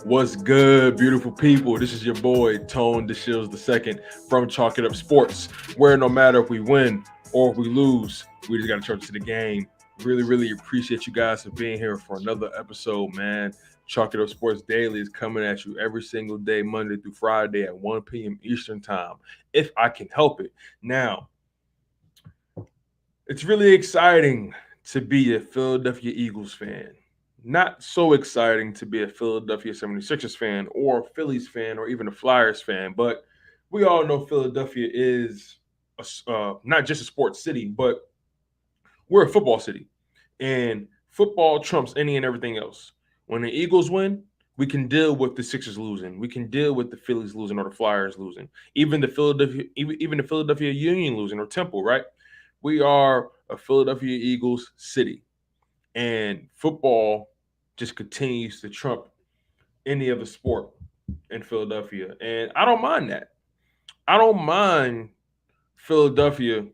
What's good, beautiful people? This is your boy, Tone DeShields II from Chalk It Up Sports, where no matter if we win or if we lose, we just got to turn to the game. Really appreciate you guys for being here for another episode, man. Chalk It Up Sports Daily is coming at you every single day, Monday through Friday at 1 p.m. Eastern Time, if I can help it. Now, it's really exciting to be a Philadelphia Eagles fan. Not so exciting to be a Philadelphia 76ers fan or a Phillies fan or even a Flyers fan, but we all know Philadelphia is not just a sports city, but we're a football city. And football trumps any and everything else. When the Eagles win, we can deal with the Sixers losing. We can deal with the Phillies losing or the Flyers losing. Even the Philadelphia Union losing or Temple, right? We are a Philadelphia Eagles city. And football just continues to trump any other sport in Philadelphia. And I don't mind that. I don't mind Philadelphia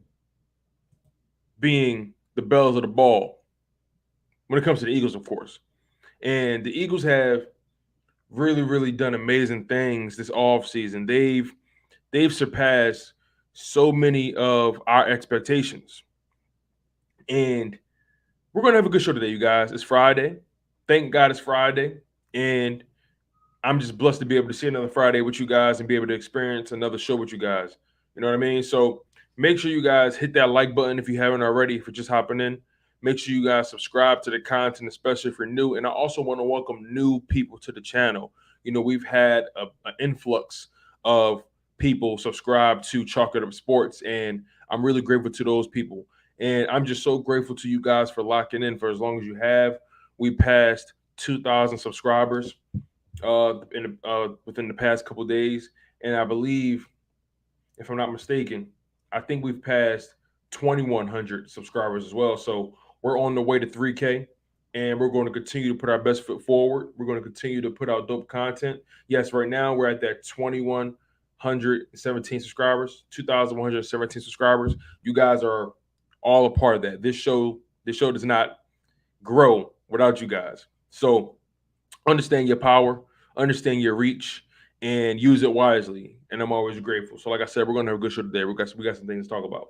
being the bells of the ball when it comes to the Eagles, of course. And the Eagles have really done amazing things this offseason. They've surpassed so many of our expectations. And we're gonna have a good show today, you guys. It's Friday. Thank God it's Friday. And I'm just blessed to be able to see another Friday with you guys and be able to experience another show with you guys. You know what I mean? So make sure you guys hit that like button if you haven't already, if you're just hopping in. Make sure you guys subscribe to the content, especially if you're new. And I also want to welcome new people to the channel. You know, we've had an influx of people subscribe to Chalk It Up Sports, and I'm really grateful to those people. And I'm just so grateful to you guys for locking in for as long as you have. We passed 2,000 subscribers within the past couple of days, and I believe, if I'm not mistaken, I think we've passed 2,100 subscribers as well. So we're on the way to 3K, and we're going to continue to put our best foot forward. We're going to continue to put out dope content. Yes, right now we're at that 2,117 subscribers, 2,117 subscribers. You guys are all a part of that. This show does not grow without you guys. So understand your power, understand your reach, and use it wisely. And I'm always grateful. So, like I said, we're gonna have a good show today. We got some things to talk about.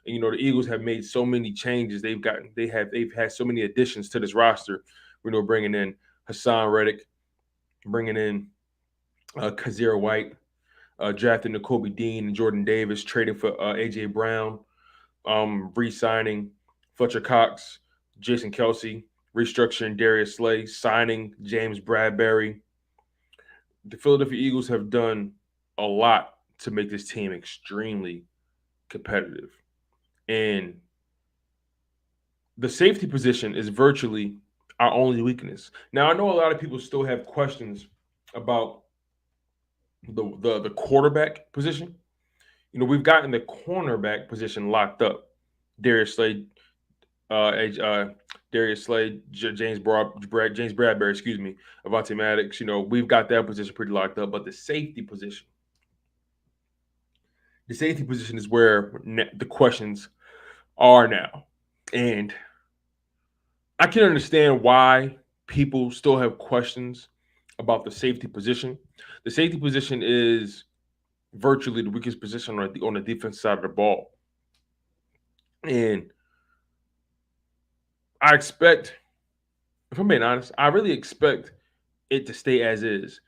And the Eagles have made so many changes. They've had so many additions to this roster. Bringing in Hassan Reddick, bringing in Kazir White, drafting Nakobe Dean and Jordan Davis, trading for AJ Brown, re-signing Fletcher Cox, Jason Kelsey, restructuring Darius Slay, signing James Bradberry. The Philadelphia Eagles have done a lot to make this team extremely competitive. And the safety position is virtually our only weakness. Now, I know a lot of people still have questions about the quarterback position. We've gotten the cornerback position locked up. Darius Slade, Darius Slade, James Bradberry, excuse me, Avante Maddox. We've got that position pretty locked up, but the safety position is where the questions are now, and I can understand why people still have questions about the safety position. The safety position is virtually the weakest position on the defense side of the ball, and I expect, if I'm being honest, I really expect it to stay as is.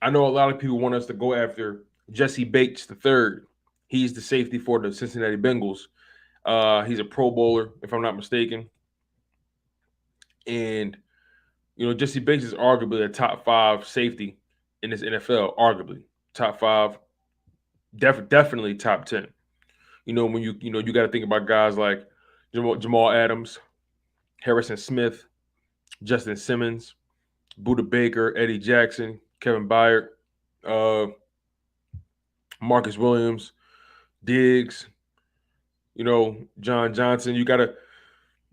I know a lot of people want us to go after Jesse Bates the third. He's the safety for the Cincinnati Bengals. He's a Pro Bowler, if I'm not mistaken. And Jesse Bates is arguably a top 5 safety in this NFL. Arguably top 5, definitely top 10. When you got to think about guys like Jamal Adams, Harrison Smith, Justin Simmons, Buda Baker, Eddie Jackson, Kevin Byard, Marcus Williams, Diggs, John Johnson. You gotta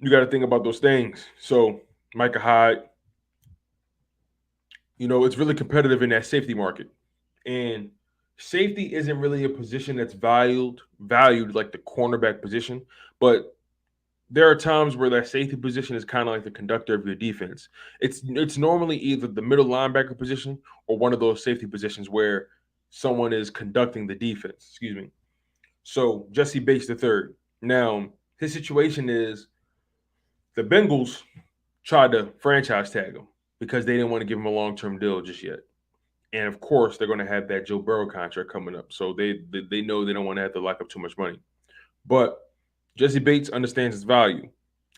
think about those things. So Micah Hyde, it's really competitive in that safety market, and safety isn't really a position that's valued like the cornerback position, but there are times where that safety position is kind of like the conductor of your defense. It's normally either the middle linebacker position or one of those safety positions where someone is conducting the defense. Excuse me. So Jesse Bates the third. Now his situation is the Bengals tried to franchise tag him because they didn't want to give him a long-term deal just yet. And of course, they're going to have that Joe Burrow contract coming up, so they know they don't want to have to lock up too much money. But Jesse Bates understands his value,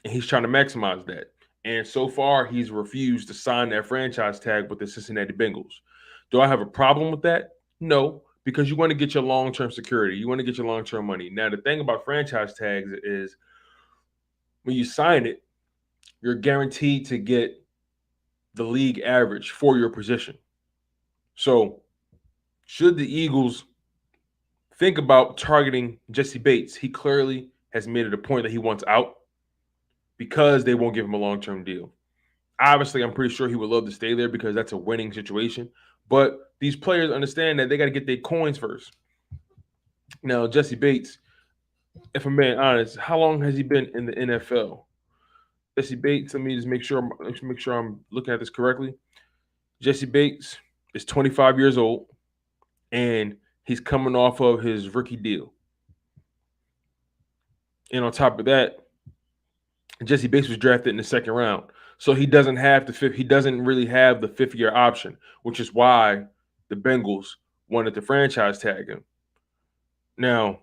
and he's trying to maximize that. And so far, he's refused to sign that franchise tag with the Cincinnati Bengals. Do I have a problem with that? No, because you want to get your long-term security. You want to get your long-term money. Now, the thing about franchise tags is when you sign it, you're guaranteed to get the league average for your position. So, should the Eagles think about targeting Jesse Bates, he clearly has made it a point that he wants out because they won't give him a long-term deal. Obviously, I'm pretty sure he would love to stay there because that's a winning situation. But these players understand that they got to get their coins first. Now, Jesse Bates, if I'm being honest, how long has he been in the NFL? Jesse Bates, let me just make sure I'm looking at this correctly. Jesse Bates is 25 years old, and he's coming off of his rookie deal. And on top of that, Jesse Bates was drafted in the second round. So he doesn't really have the fifth-year option, which is why the Bengals wanted to franchise tag him. Now,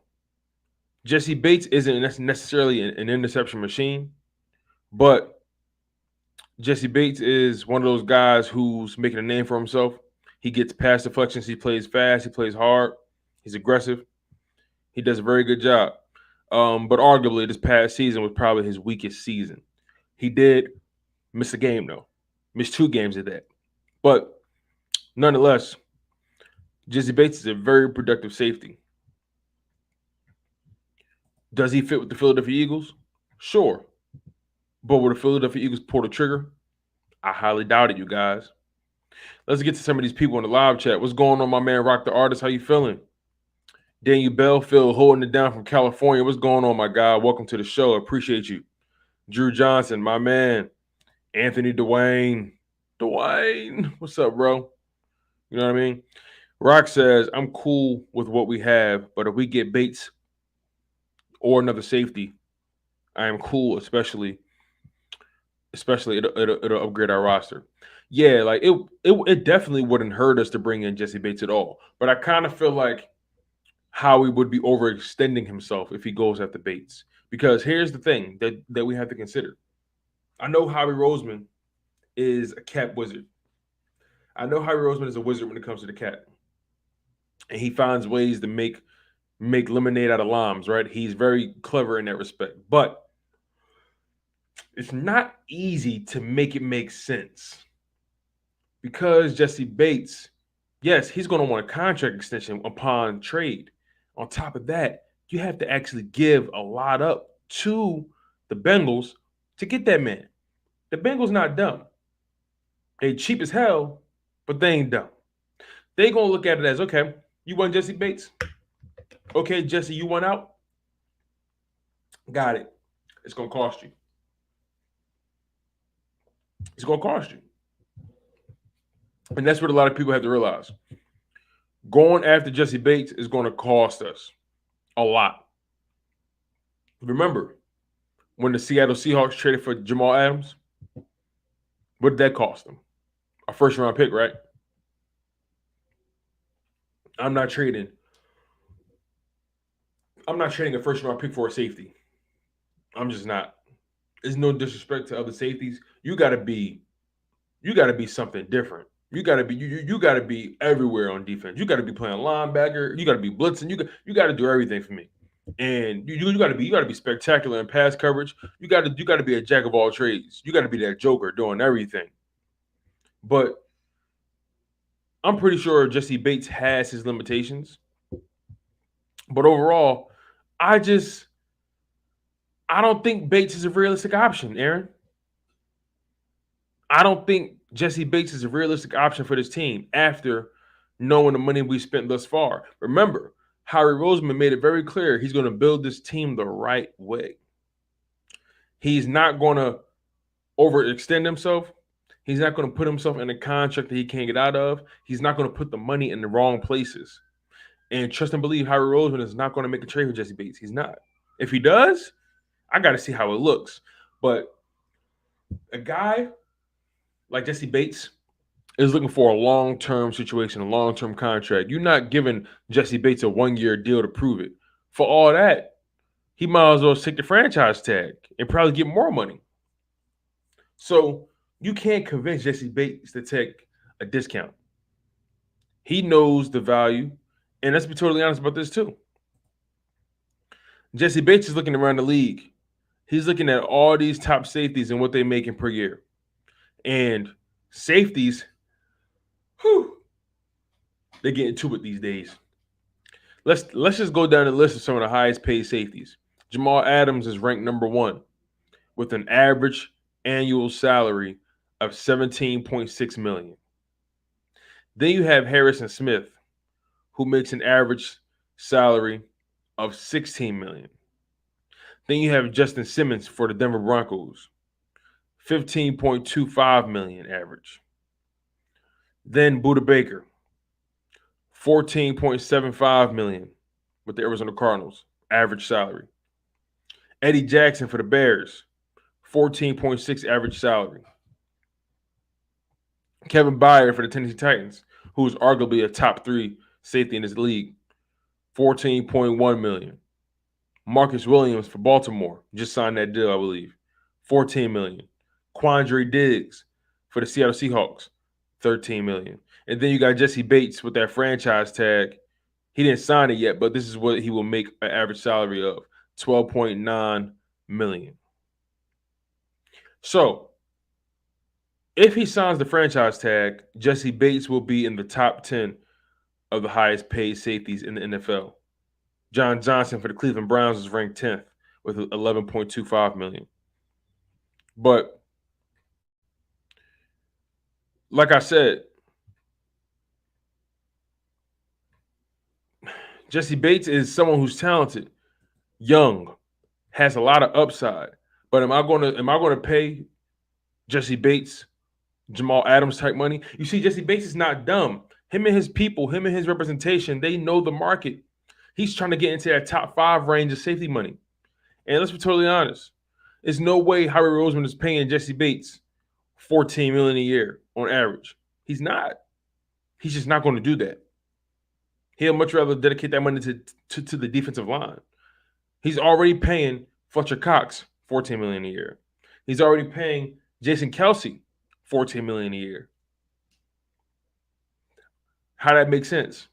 Jesse Bates isn't necessarily an interception machine, but Jesse Bates is one of those guys who's making a name for himself. He gets pass deflections. He plays fast. He plays hard. He's aggressive. He does a very good job. But arguably, this past season was probably his weakest season. He did miss a game, though. Missed 2 games of that. But nonetheless, Jesse Bates is a very productive safety. Does he fit with the Philadelphia Eagles? Sure. But will the Philadelphia Eagles pull the trigger? I highly doubt it, you guys. Let's get to some of these people in the live chat. What's going on, my man Rock the Artist? How you feeling? Daniel Belfield holding it down from California. What's going on, my guy? Welcome to the show. I appreciate you. Drew Johnson, my man. Anthony Dwayne. What's up, bro? You know what I mean? Rock says, I'm cool with what we have, but if we get Bates or another safety, I am cool, especially it'll upgrade our roster. Yeah, like it definitely wouldn't hurt us to bring in Jesse Bates at all. But I kind of feel like Howie would be overextending himself if he goes after Bates. Because here's the thing that we have to consider. I know Howie Roseman is a cap wizard. I know Howie Roseman is a wizard when it comes to the cap. And he finds ways to make lemonade out of limes, right? He's very clever in that respect. But it's not easy to make it make sense. Because Jesse Bates, yes, he's going to want a contract extension upon trade. On top of that, you have to actually give a lot up to the Bengals to get that man. The Bengals not dumb. They cheap as hell, but they ain't dumb. They going to look at it as, okay, you want Jesse Bates? Okay, Jesse, you want out? Got it. It's going to cost you. It's going to cost you. And that's what a lot of people have to realize. Going after Jesse Bates is going to cost us a lot. Remember, when the Seattle Seahawks traded for Jamal Adams, what did that cost them? A first-round pick, right? I'm not trading a first-round pick for a safety. I'm just not. There's no disrespect to other safeties. You gotta be something different. You gotta be everywhere on defense. You gotta be playing linebacker. You gotta be blitzing. You gotta do everything for me. And you gotta be spectacular in pass coverage. You gotta be a jack of all trades. You gotta be that Joker doing everything. But I'm pretty sure Jesse Bates has his limitations. But overall, I don't think Bates is a realistic option, Aaron. I don't think Jesse Bates is a realistic option for this team after knowing the money we spent thus far. Remember, Howie Roseman made it very clear he's going to build this team the right way. He's not going to overextend himself. He's not going to put himself in a contract that he can't get out of. He's not going to put the money in the wrong places. And trust and believe, Howie Roseman is not going to make a trade for Jesse Bates. He's not. If he does, I got to see how it looks. But a guy like Jesse Bates is looking for a long-term situation, a long-term contract. You're not giving Jesse Bates a one-year deal to prove it. For all that, he might as well take the franchise tag and probably get more money. So you can't convince Jesse Bates to take a discount. He knows the value, and let's be totally honest about this too. Jesse Bates is looking around the league. He's looking at all these top safeties and what they're making per year. And safeties, they're getting to it these days. Let's just go down the list of some of the highest paid safeties. Jamal Adams is ranked number 1 with an average annual salary of $17.6 million. Then you have Harrison Smith, who makes an average salary of $16 million. Then you have Justin Simmons for the Denver Broncos, $15.25 million average. Then Budda Baker, $14.75 million with the Arizona Cardinals, average salary. Eddie Jackson for the Bears, $14.6 average salary. Kevin Byard for the Tennessee Titans, who is arguably a top 3 safety in this league, $14.1 million. Marcus Williams for Baltimore just signed that deal, I believe, $14 million. Quandre Diggs for the Seattle Seahawks, $13 million. And then you got Jesse Bates with that franchise tag. He didn't sign it yet, but this is what he will make an average salary of, $12.9 million. So if he signs the franchise tag, Jesse Bates will be in the top 10 of the highest paid safeties in the NFL. John Johnson for the Cleveland Browns is ranked 10th with $11.25 million. But like I said, Jesse Bates is someone who's talented, young, has a lot of upside. But am I going to pay Jesse Bates Jamal Adams type money? You see, Jesse Bates is not dumb. Him and his people, him and his representation, they know the market. He's trying to get into that top 5 range of safety money. And let's be totally honest. There's no way Howie Roseman is paying Jesse Bates $14 million a year on average. He's not. He's just not going to do that. He'll much rather dedicate that money to the defensive line. He's already paying Fletcher Cox $14 million a year. He's already paying Jason Kelce $14 million a year. How that makes sense?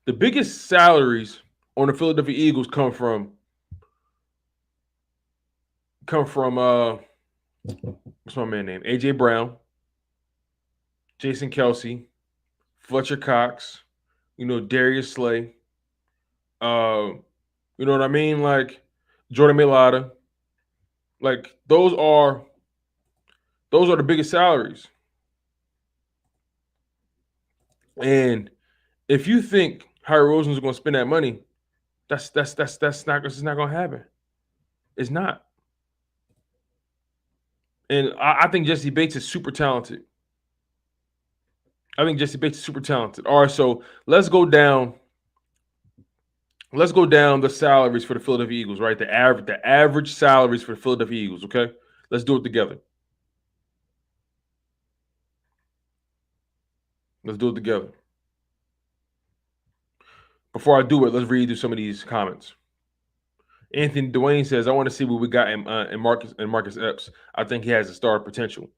The biggest salaries on the Philadelphia Eagles come from what's my man name? AJ Brown, Jason Kelce, Fletcher Cox, Darius Slay. You know what I mean? Like Jordan Mailata. Like those are the biggest salaries. And if you think Howie Roseman is going to spend that money, that's not going to happen. It's not. And I think Jesse Bates is super talented. All right, so let's go down the salaries for the Philadelphia Eagles, right? The average salaries for the Philadelphia Eagles, okay? Let's do it together. Before I do it, let's read through some of these comments. Anthony Dwayne says, I want to see what we got in Marcus Epps. I think he has a star potential.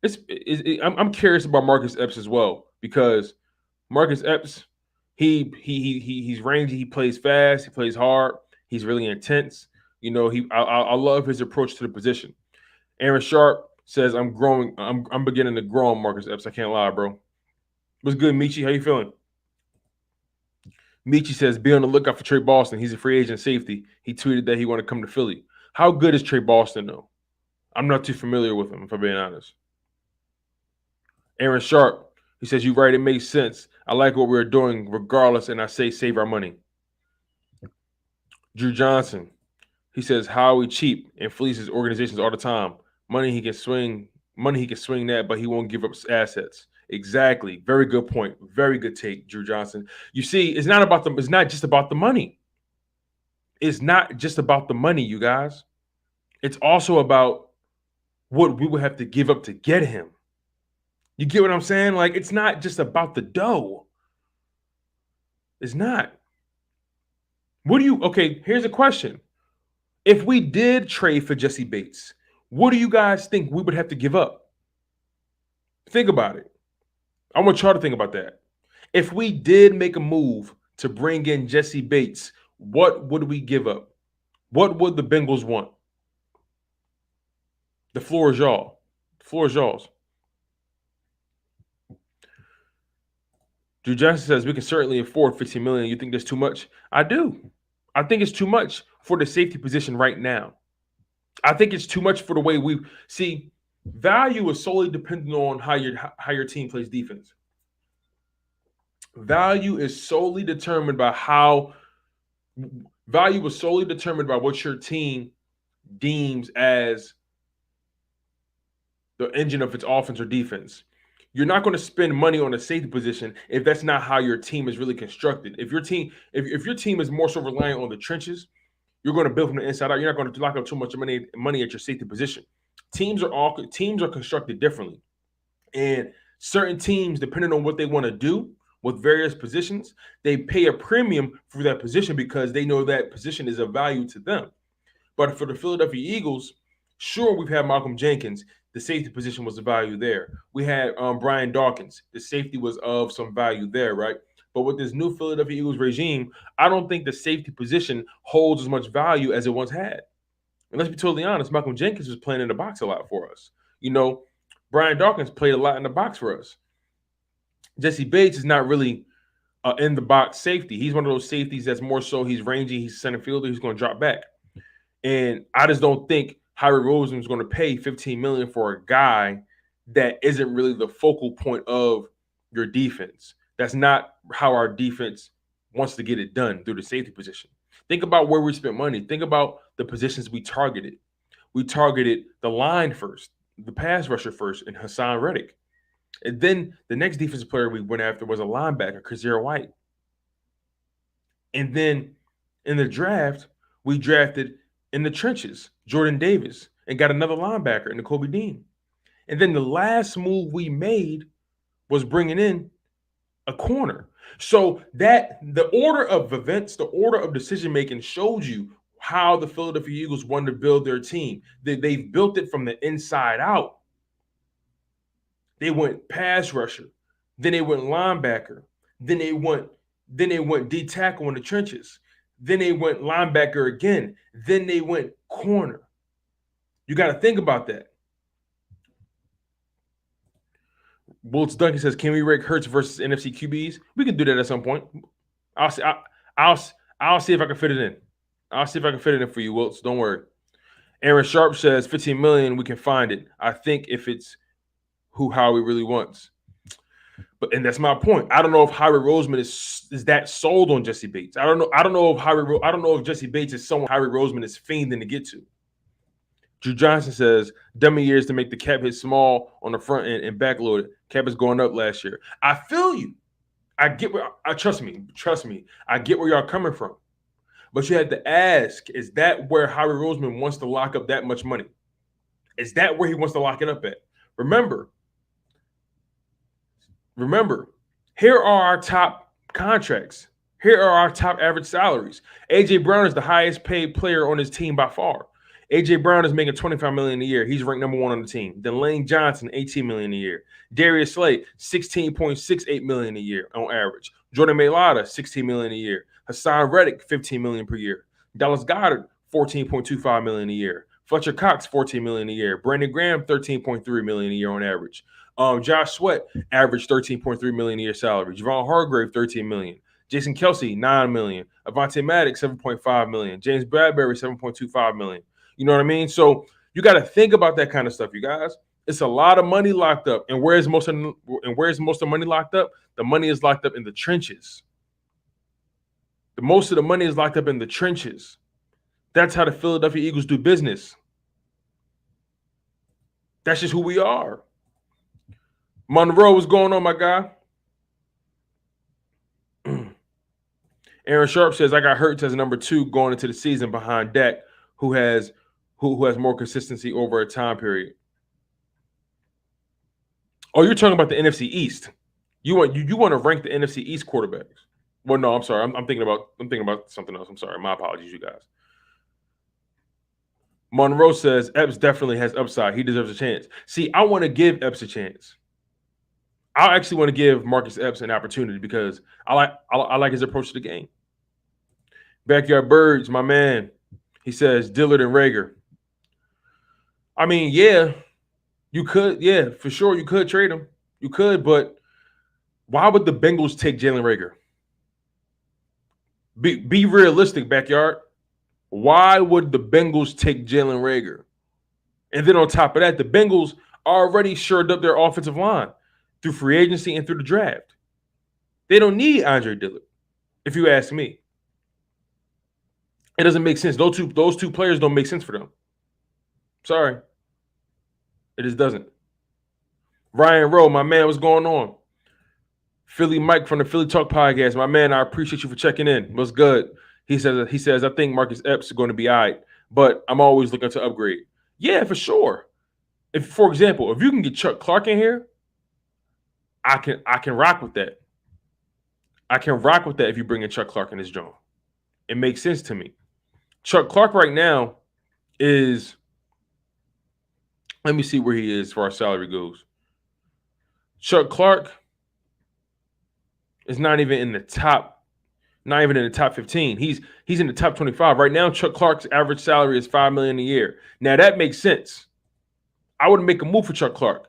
I'm curious about Marcus Epps as well, because Marcus Epps, he's rangy, he plays fast, he plays hard, he's really intense. I love his approach to the position. Aaron Sharp says, I'm beginning to grow on Marcus Epps. I can't lie, bro. What's good, Michi? How you feeling? Michi says, be on the lookout for Trey Boston. He's a free agent safety. He tweeted that he wanted to come to Philly. How good is Trey Boston, though? I'm not too familiar with him, if I'm being honest. Aaron Sharp, he says, you're right, it makes sense. I like what we're doing regardless, and I say save our money. Drew Johnson, He says Howie cheap and fleeces organizations all the time. Money he can swing that, but he won't give up assets. Exactly. Very good point. Very good take, Drew Johnson. You see, it's not just about the money. It's not just about the money, you guys. It's also about what we would have to give up to get him. You get what I'm saying? Like, it's not just about the dough. It's not. Okay, here's a question. If we did trade for Jesse Bates, what do you guys think we would have to give up? Think about it. I want y'all to think about that. If we did make a move to bring in Jesse Bates, what would we give up? What would the Bengals want? The floor is y'all. The floor is y'all's. Drew Johnson says we can certainly afford $15 million. You think that's too much? I do. I think it's too much for the safety position right now. I think it's too much for the way we see. Value is solely dependent on how your team plays defense. Value is solely determined by what your team deems as the engine of its offense or defense. You're not going to spend money on a safety position if that's not how your team is really constructed. If your team is more so reliant on the trenches, you're going to build from the inside out. You're not going to lock up too much money at your safety position. Teams are constructed differently, and certain teams, depending on what they want to do with various positions, they pay a premium for that position because they know that position is of value to them. But for the Philadelphia Eagles, sure, we've had Malcolm Jenkins. The safety position was of value there. We had Brian Dawkins. The safety was of some value there, right? But with this new Philadelphia Eagles regime, I don't think the safety position holds as much value as it once had. And let's be totally honest, Malcolm Jenkins was playing in the box a lot for us. Brian Dawkins played a lot in the box for us. Jesse Bates is not really in the box safety. He's one of those safeties that's more so he's rangy, he's center fielder, he's going to drop back. And I just don't think Howie Roseman is going to pay $15 million for a guy that isn't really the focal point of your defense. That's not how our defense wants to get it done through the safety position. Think about where we spent money. Think about the positions we targeted. We targeted the line first, the pass rusher first, and Hassan Reddick. And then the next defensive player we went after was a linebacker, Kazir White. And then in the draft, we drafted in the trenches, Jordan Davis, and got another linebacker in Nakobe Dean. And then the last move we made was bringing in a corner. So that the order of events, the order of decision-making showed you how the Philadelphia Eagles wanted to build their team. They've built it from the inside out. They went pass rusher, then they went linebacker, then they went D tackle in the trenches. Then they went linebacker again. Then they went corner. You got to think about that. Wilts Duncan says, "Can we rank Hurts versus NFC QBs? We can do that at some point. I'll see if I can fit it in. I'll see if I can fit it in for you, Wilts. Don't worry." Aaron Sharp says, "$15 million. We can find it. I think if it's who Howie really wants." And that's my point. I don't know if Howie Roseman is that sold on Jesse Bates. I don't know if Jesse Bates is someone Howie Roseman is fiending to get to. Drew Johnson says, "Dummy years to make the cap hit small on the front end and backload it. Cap is going up last year." I feel you. I get where trust me. I get where y'all coming from. But you had to ask, is that where Howie Roseman wants to lock up that much money? Is that where he wants to lock it up at? Remember, here are our top contracts. Here are our top average salaries. A.J. Brown is the highest paid player on his team by far. A.J. Brown is making $25 million a year. He's ranked number one on the team. Then Lane Johnson, $18 million a year. Darius Slay, $16.68 million a year on average. Jordan Mailata, $16 million a year. Hassan Reddick, $15 million per year. Dallas Goedert, $14.25 million a year. Fletcher Cox, $14 million a year. Brandon Graham, $13.3 million a year on average. Josh Sweat averaged $13.3 million a year salary. Javon Hargrave, $13 million. Jason Kelsey, $9 million. Avonte Maddox, $7.5 million. James Bradberry, $7.25 million. You know what I mean? So you got to think about that kind of stuff, you guys. It's a lot of money locked up. And where's most of the money locked up? The money is locked up in the trenches. Most of the money is locked up in the trenches. That's how the Philadelphia Eagles do business. That's just who we are. Monroe, what's going on, my guy? Aaron Sharp says, I got Hurts as number 2 going into the season behind Dak, who has more consistency over a time period. Oh, you're talking about the NFC East. You want to rank the NFC East quarterbacks. Well, no, I'm sorry. I'm thinking about something else. I'm sorry. My apologies, you guys. Monroe says Epps definitely has upside. He deserves a chance. See, I want to give Epps a chance. I actually want to give Marcus Epps an opportunity because I like his approach to the game. Backyard Birds, my man. He says Dillard and Rager. I mean, yeah, you could. Yeah, for sure, you could trade him. You could, but why would the Bengals take Jalen Rager? Be realistic, Backyard. Why would the Bengals take Jalen Rager? And then on top of that, the Bengals already shored up their offensive line through free agency and through the draft. They don't need Andre Dillard, if you ask me. It doesn't make sense. Those two players don't make sense for them. Sorry. It just doesn't. Ryan Rowe, my man, what's going on? Philly Mike from the Philly Talk Podcast. My man, I appreciate you for checking in. What's good? He says, I think Marcus Epps is going to be all right, but I'm always looking to upgrade. Yeah, for sure. For example, if you can get Chuck Clark in here, I can rock with that. I can rock with that if you bring in Chuck Clark in this joint. It makes sense to me. Chuck Clark right now is, let me see where he is as far as salary goes. Chuck Clark is not even in the top 15. He's in the top 25. Right now, Chuck Clark's average salary is $5 million a year. Now that makes sense. I would make a move for Chuck Clark,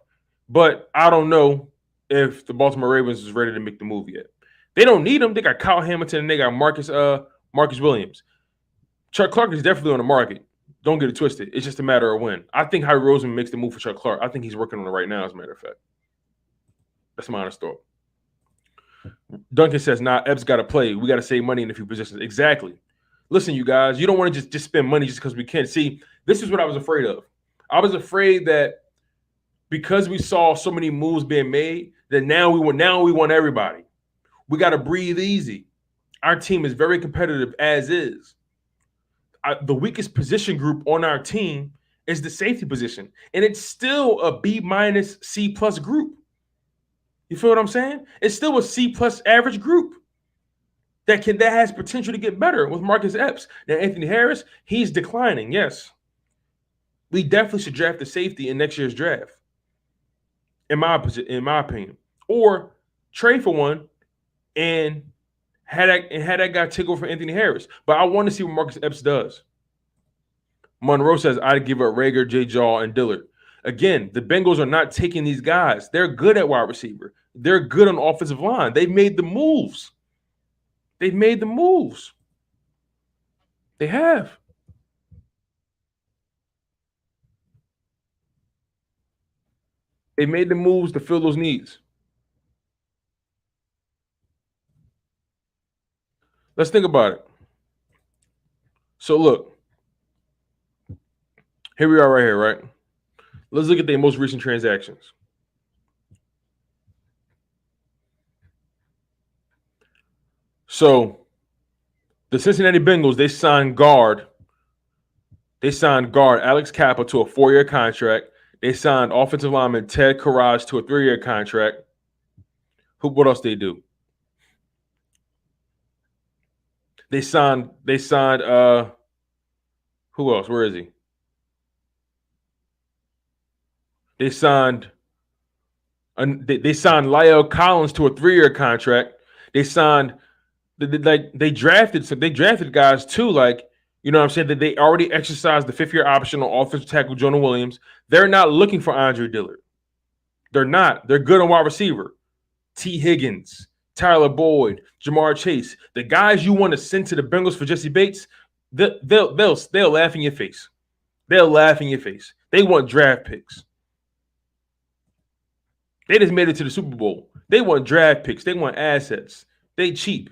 but I don't know if the Baltimore Ravens is ready to make the move yet. They don't need him. They got Kyle Hamilton and they got Marcus Williams. Chuck Clark is definitely on the market. Don't get it twisted. It's just a matter of when. I think Howie Roseman makes the move for Chuck Clark. I think he's working on it right now, as a matter of fact. That's my honest thought. Duncan says, Epps got to play. We got to save money in a few positions. Exactly. Listen, you guys, you don't want to just spend money just because we can. See, this is what I was afraid of. I was afraid that because we saw so many moves being made, that now we want everybody. We got to breathe easy. Our team is very competitive as is. The weakest position group on our team is the safety position, and it's still a B- C+ group. You feel what I'm saying? It's still a C+ average group that has potential to get better with Marcus Epps. Now, Anthony Harris, he's declining. Yes, we definitely should draft the safety in next year's draft, in my opinion, or trade for one and had that guy take over for Anthony Harris. But I want to see what Marcus Epps does. Monroe says, I'd give up Rager, J. Jaw, and Dillard. Again, the Bengals are not taking these guys. They're good at wide receiver. They're good on offensive line. They've made the moves. They have. They made the moves to fill those needs. Let's think about it. So look, here we are right here, right? Let's look at the most recent transactions. So the Cincinnati Bengals, they signed guard Alex Kappa to a 4-year contract. They signed offensive lineman Ted Karaj to a 3-year contract. What else they do? They signed who else? Where is he? They signed Lyle Collins to a 3-year contract. They signed they drafted guys too, like, you know what I'm saying, that they already exercised the 5th-year option on offensive tackle Jonah Williams. They're not looking for Andre Dillard. They're not. They're good on wide receiver. T. Higgins, Tyler Boyd, Jamar Chase, the guys you want to send to the Bengals for Jesse Bates, they'll laugh in your face. They'll laugh in your face. They want draft picks. They just made it to the Super Bowl. They want draft picks. They want assets. They cheap.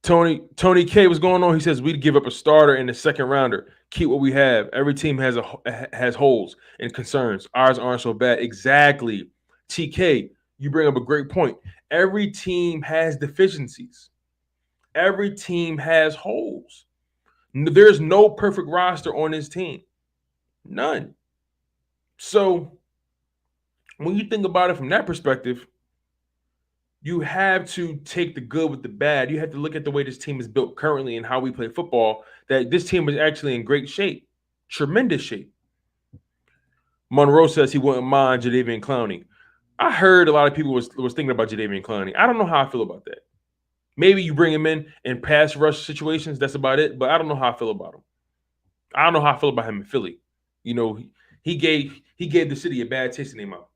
Tony K, what's going on? He says we'd give up a starter in the second rounder. Keep what we have. Every team has holes and concerns. Ours aren't so bad. Exactly. TK, you bring up a great point. Every team has deficiencies. Every team has holes. There's no perfect roster on this team. None. So when you think about it from that perspective, you have to take the good with the bad. You have to look at the way this team is built currently and how we play football, that this team is actually in great shape, tremendous shape. Monroe says he wouldn't mind Jadeveon Clowney. I heard a lot of people was thinking about Jadeveon Clowney. I don't know how I feel about that. Maybe you bring him in pass rush situations. That's about it. But I don't know how I feel about him. I don't know how I feel about him in Philly. You know, he gave the city a bad taste in their mouth.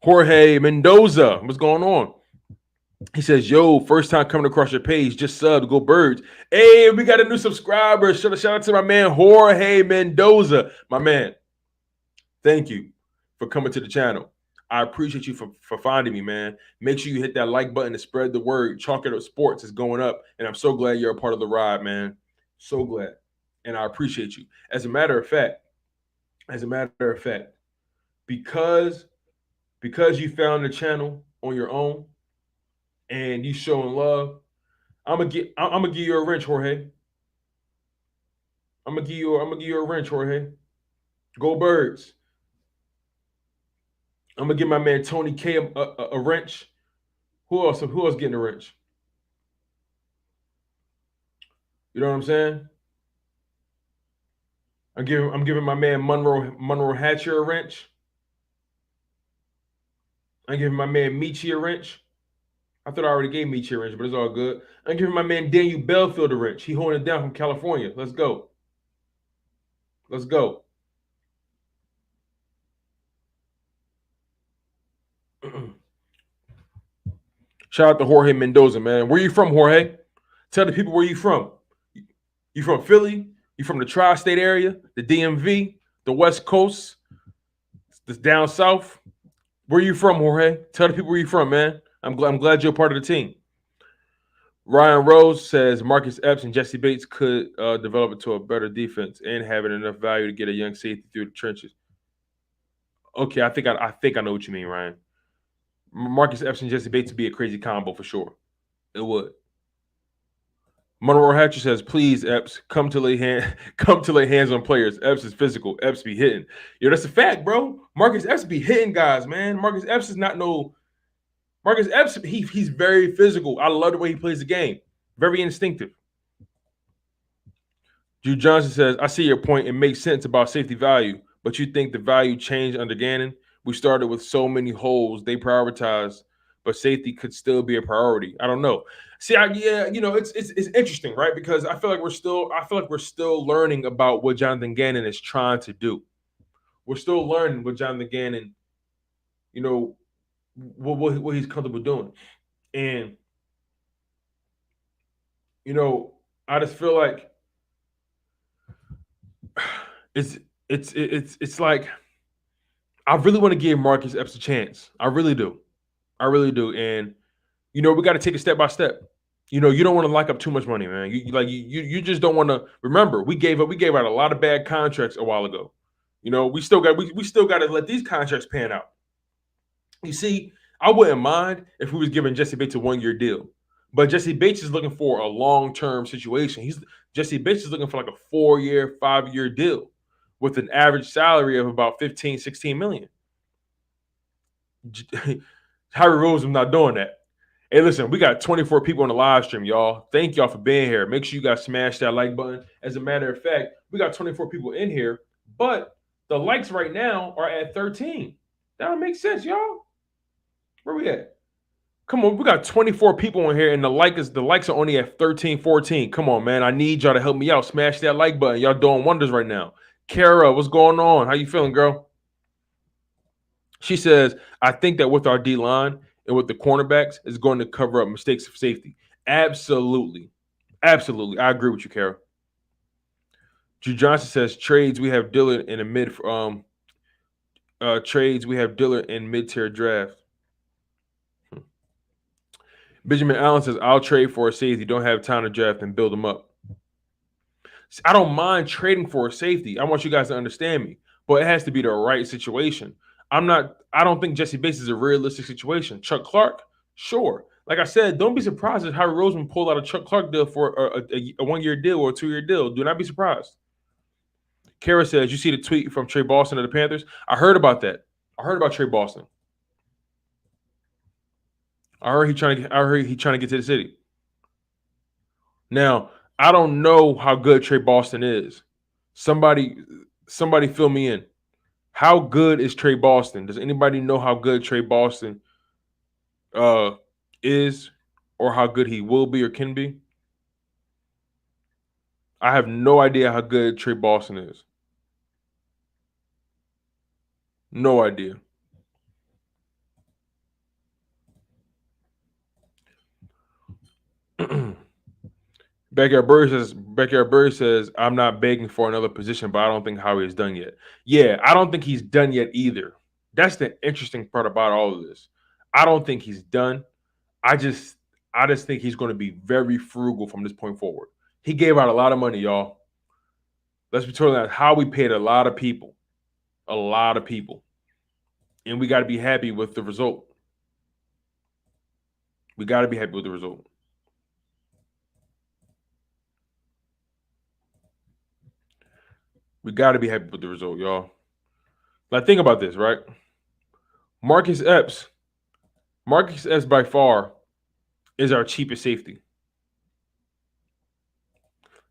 Jorge Mendoza, what's going on? He says, yo, first time coming across your page, just sub, go Birds. Hey, we got a new subscriber. Shout out to my man, Jorge Mendoza. My man, thank you for coming to the channel. I appreciate you for finding me, man. Make sure you hit that like button to spread the word. Chalk It Up Sports is going up, and I'm so glad you're a part of the ride, man. So glad. And I appreciate you. As a matter of fact, because you found the channel on your own and you showing love, I'm gonna give you a wrench, Jorge. I'm gonna give you a wrench, Jorge. Go Birds. I'm gonna give my man Tony K a wrench. Who else getting a wrench? You know what I'm saying? I'm giving my man Monroe Hatcher a wrench. I'm giving my man Michi a wrench. I thought I already gave Michi a wrench, but it's all good. I'm giving my man Daniel Belfield a wrench. He holding it down from California. Let's go. Let's go. Shout out to Jorge Mendoza, man. Where you from, Jorge? Tell the people where you from. You from Philly? You from the tri-state area, the DMV, the West Coast, the down south? Where you from, Jorge? Tell the people where you from, man. I'm glad you're a part of the team. Ryan Rose says Marcus Epps and Jesse Bates could develop into a better defense and having enough value to get a young safety through the trenches. Okay, I think I know what you mean, Ryan. Marcus Epps and Jesse Bates would be a crazy combo for sure. It would. Monroe Hatcher says, "Please, Epps, come to lay hands on players. Epps is physical. Epps be hitting. Yo, that's a fact, bro. Marcus Epps be hitting guys, man. Marcus Epps is not no. Marcus Epps, he's very physical. I love the way he plays the game. Very instinctive." Drew Johnson says, "I see your point. It makes sense about safety value, but you think the value changed under Gannon? We started with so many holes. They prioritized, but safety could still be a priority. I don't know." See, it's interesting, right? Because I feel like we're still learning about what Jonathan Gannon is trying to do. We're still learning what Jonathan Gannon, what he's comfortable doing, and I just feel like it's like I really want to give Marcus Epps a chance. I really do, and we got to take it step by step. You don't want to lock up too much money, man. You just don't want to. Remember, we gave out a lot of bad contracts a while ago. We still got to let these contracts pan out. You see, I wouldn't mind if we was giving Jesse Bates a 1-year deal, but Jesse Bates is looking for a long-term situation. Jesse Bates is looking for like a 4-year, 5-year deal with an average salary of about 15, 16 million. Howie Roseman not doing that. Hey, listen, we got 24 people on the live stream, y'all. Thank y'all for being here. Make sure you guys smash that like button. As a matter of fact, we got 24 people in here, but the likes right now are at 13. That don't make sense, y'all. Where we at? Come on, we got 24 people in here, and the likes are only at 13, 14. Come on, man. I need y'all to help me out. Smash that like button. Y'all doing wonders right now. Kara, what's going on? How you feeling, girl? She says, I think that with our D-line and with the cornerbacks is going to cover up mistakes of safety. Absolutely. Absolutely. I agree with you, Kara. Drew Johnson says trades we have Dillard in a mid-tier draft. Benjamin Allen says, I'll trade for a safety. Don't have time to draft and build them up. I don't mind trading for a safety. I want you guys to understand me, but it has to be the right situation. I don't think Jesse Bates is a realistic situation. Chuck Clark, sure. Like I said, don't be surprised if Howie Roseman pulled out a Chuck Clark deal for a 1-year deal or a 2-year deal. Do not be surprised. Kara says, you see the tweet from Trey Boston of the Panthers? I heard about that. I heard about Trey Boston. I heard he trying to get to the city. Now, I don't know how good Trey Boston is. Somebody fill me in. How good is Trey Boston? Does anybody know how good Trey Boston is, or how good he will be or can be? I have no idea how good Trey Boston is. No idea. Backyard Bird says, I'm not begging for another position, but I don't think Howie is done yet. Yeah, I don't think he's done yet either. That's the interesting part about all of this. I don't think he's done. I just think he's going to be very frugal from this point forward. He gave out a lot of money, y'all. Let's be totally honest. Howie paid a lot of people. And we got to be happy with the result. We got to be happy with the result. We got to be happy with the result, y'all. Now think about this, right? Marcus Epps by far is our cheapest safety.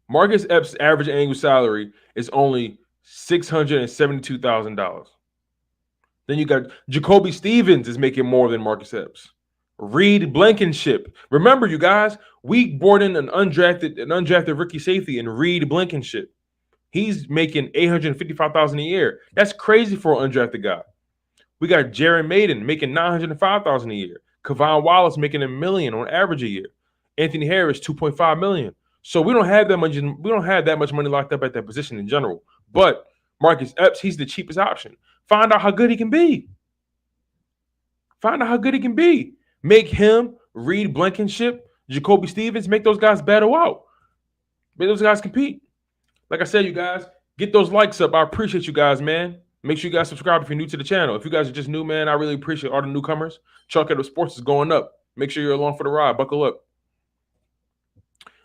Marcus Epps' average annual salary is only $672,000. Then you got Jacoby Stevens is making more than Marcus Epps. Reed Blankenship. Remember, you guys, we brought in an undrafted rookie safety in Reed Blankenship. He's making $855,000 a year. That's crazy for an undrafted guy. We got Jaron Maiden making $905,000 a year. Kevon Wallace making $1 million on average a year. Anthony Harris $2.5 million. So we don't have that much money locked up at that position in general. But Marcus Epps, he's the cheapest option. Find out how good he can be. Make him, Reed Blankenship, Jacoby Stevens, make those guys battle out. Make those guys compete. Like I said, you guys, get those likes up. I appreciate you guys, man. Make sure you guys subscribe if you're new to the channel. If you guys are just new, man, I really appreciate all the newcomers. Chalk Out of Sports is going up. Make sure you're along for the ride. Buckle up.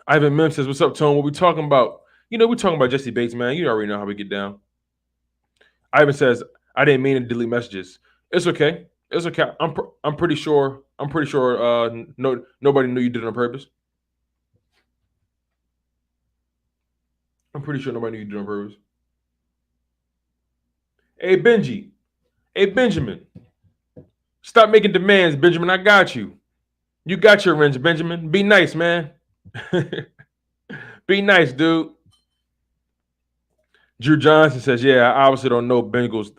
Ivan Mim says, what's up, Tone? What we talking about? We're talking about Jesse Bates, man. You already know how we get down. Ivan says, I didn't mean to delete messages. It's okay. I'm pretty sure nobody knew you did it on purpose. I'm pretty sure nobody knew you did it on purpose. Hey, Benjamin. Stop making demands, Benjamin. I got you. You got your revenge, Benjamin. Be nice, man. Be nice, dude. Drew Johnson says, yeah, I obviously don't know Bengals.